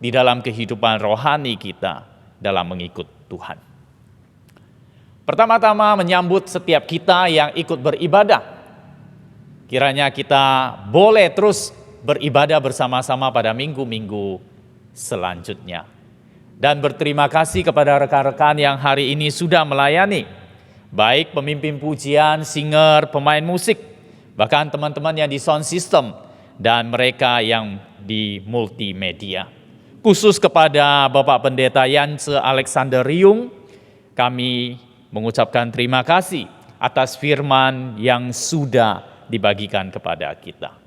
di dalam kehidupan rohani kita dalam mengikut Tuhan. Pertama-tama menyambut setiap kita yang ikut beribadah. Kiranya kita boleh terus beribadah bersama-sama pada minggu-minggu selanjutnya. Dan berterima kasih kepada rekan-rekan yang hari ini sudah melayani. Baik pemimpin pujian, singer, pemain musik, bahkan teman-teman yang di sound system, dan mereka yang di multimedia. Khusus kepada Bapak Pendeta Yance Alexander Riung, kami mengucapkan terima kasih atas firman yang sudah dibagikan kepada kita.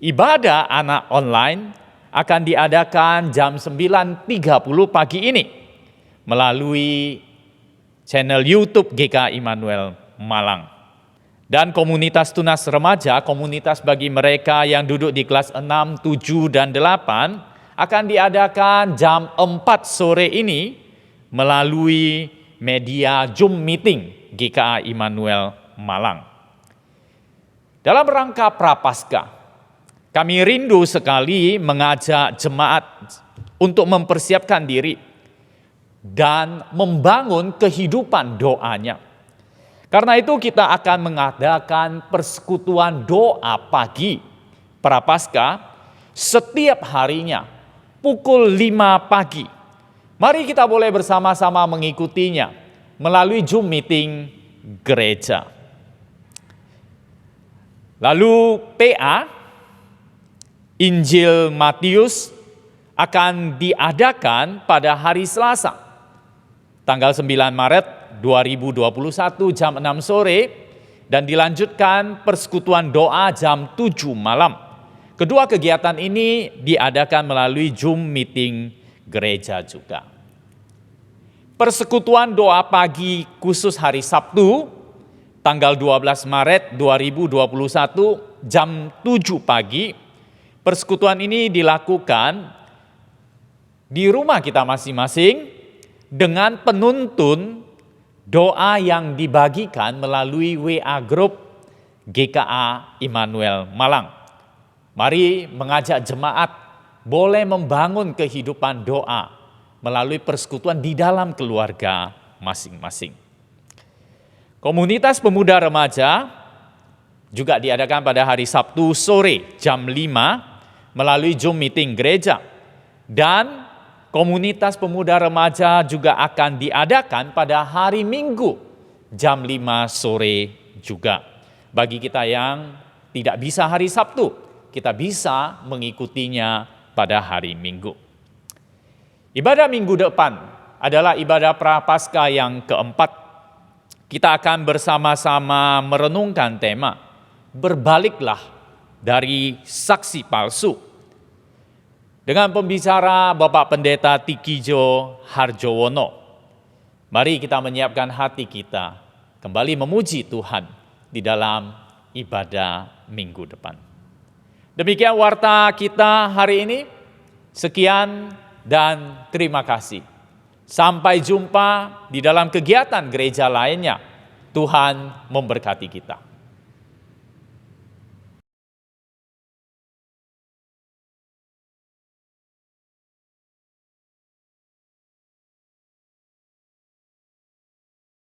Ibadah anak online akan diadakan jam 9.30 pagi ini melalui channel YouTube GKI Immanuel Malang. Dan komunitas tunas remaja, komunitas bagi mereka yang duduk di kelas 6, 7, dan 8 akan diadakan jam 4 sore ini melalui media Zoom Meeting GKI Immanuel Malang. Dalam rangka Prapaskah, kami rindu sekali mengajak jemaat untuk mempersiapkan diri dan membangun kehidupan doanya. Karena itu kita akan mengadakan persekutuan doa pagi Prapaskah setiap harinya pukul 5 pagi. Mari kita boleh bersama-sama mengikutinya melalui Zoom Meeting gereja. Lalu PA Injil Matius akan diadakan pada hari Selasa, tanggal 9 Maret 2021 jam 6 sore, dan dilanjutkan persekutuan doa jam 7 malam. Kedua kegiatan ini diadakan melalui Zoom Meeting gereja juga. Persekutuan doa pagi khusus hari Sabtu, tanggal 12 Maret 2021 jam 7 pagi, persekutuan ini dilakukan di rumah kita masing-masing dengan penuntun doa yang dibagikan melalui WA Group GKA Immanuel Malang. Mari mengajak jemaat boleh membangun kehidupan doa melalui persekutuan di dalam keluarga masing-masing. Komunitas pemuda remaja juga diadakan pada hari Sabtu sore jam 5 melalui Zoom meeting gereja. Dan komunitas pemuda remaja juga akan diadakan pada hari Minggu jam 5 sore juga. Bagi kita yang tidak bisa hari Sabtu, kita bisa mengikutinya pada hari Minggu. Ibadah minggu depan adalah ibadah Prapaskah yang keempat. Kita akan bersama-sama merenungkan tema, berbaliklah dari saksi palsu. Dengan pembicara Bapak Pendeta Tikijo Harjowono. Mari kita menyiapkan hati kita kembali memuji Tuhan di dalam ibadah minggu depan. Demikian warta kita hari ini. Sekian dan terima kasih. Sampai jumpa di dalam kegiatan gereja lainnya. Tuhan memberkati kita.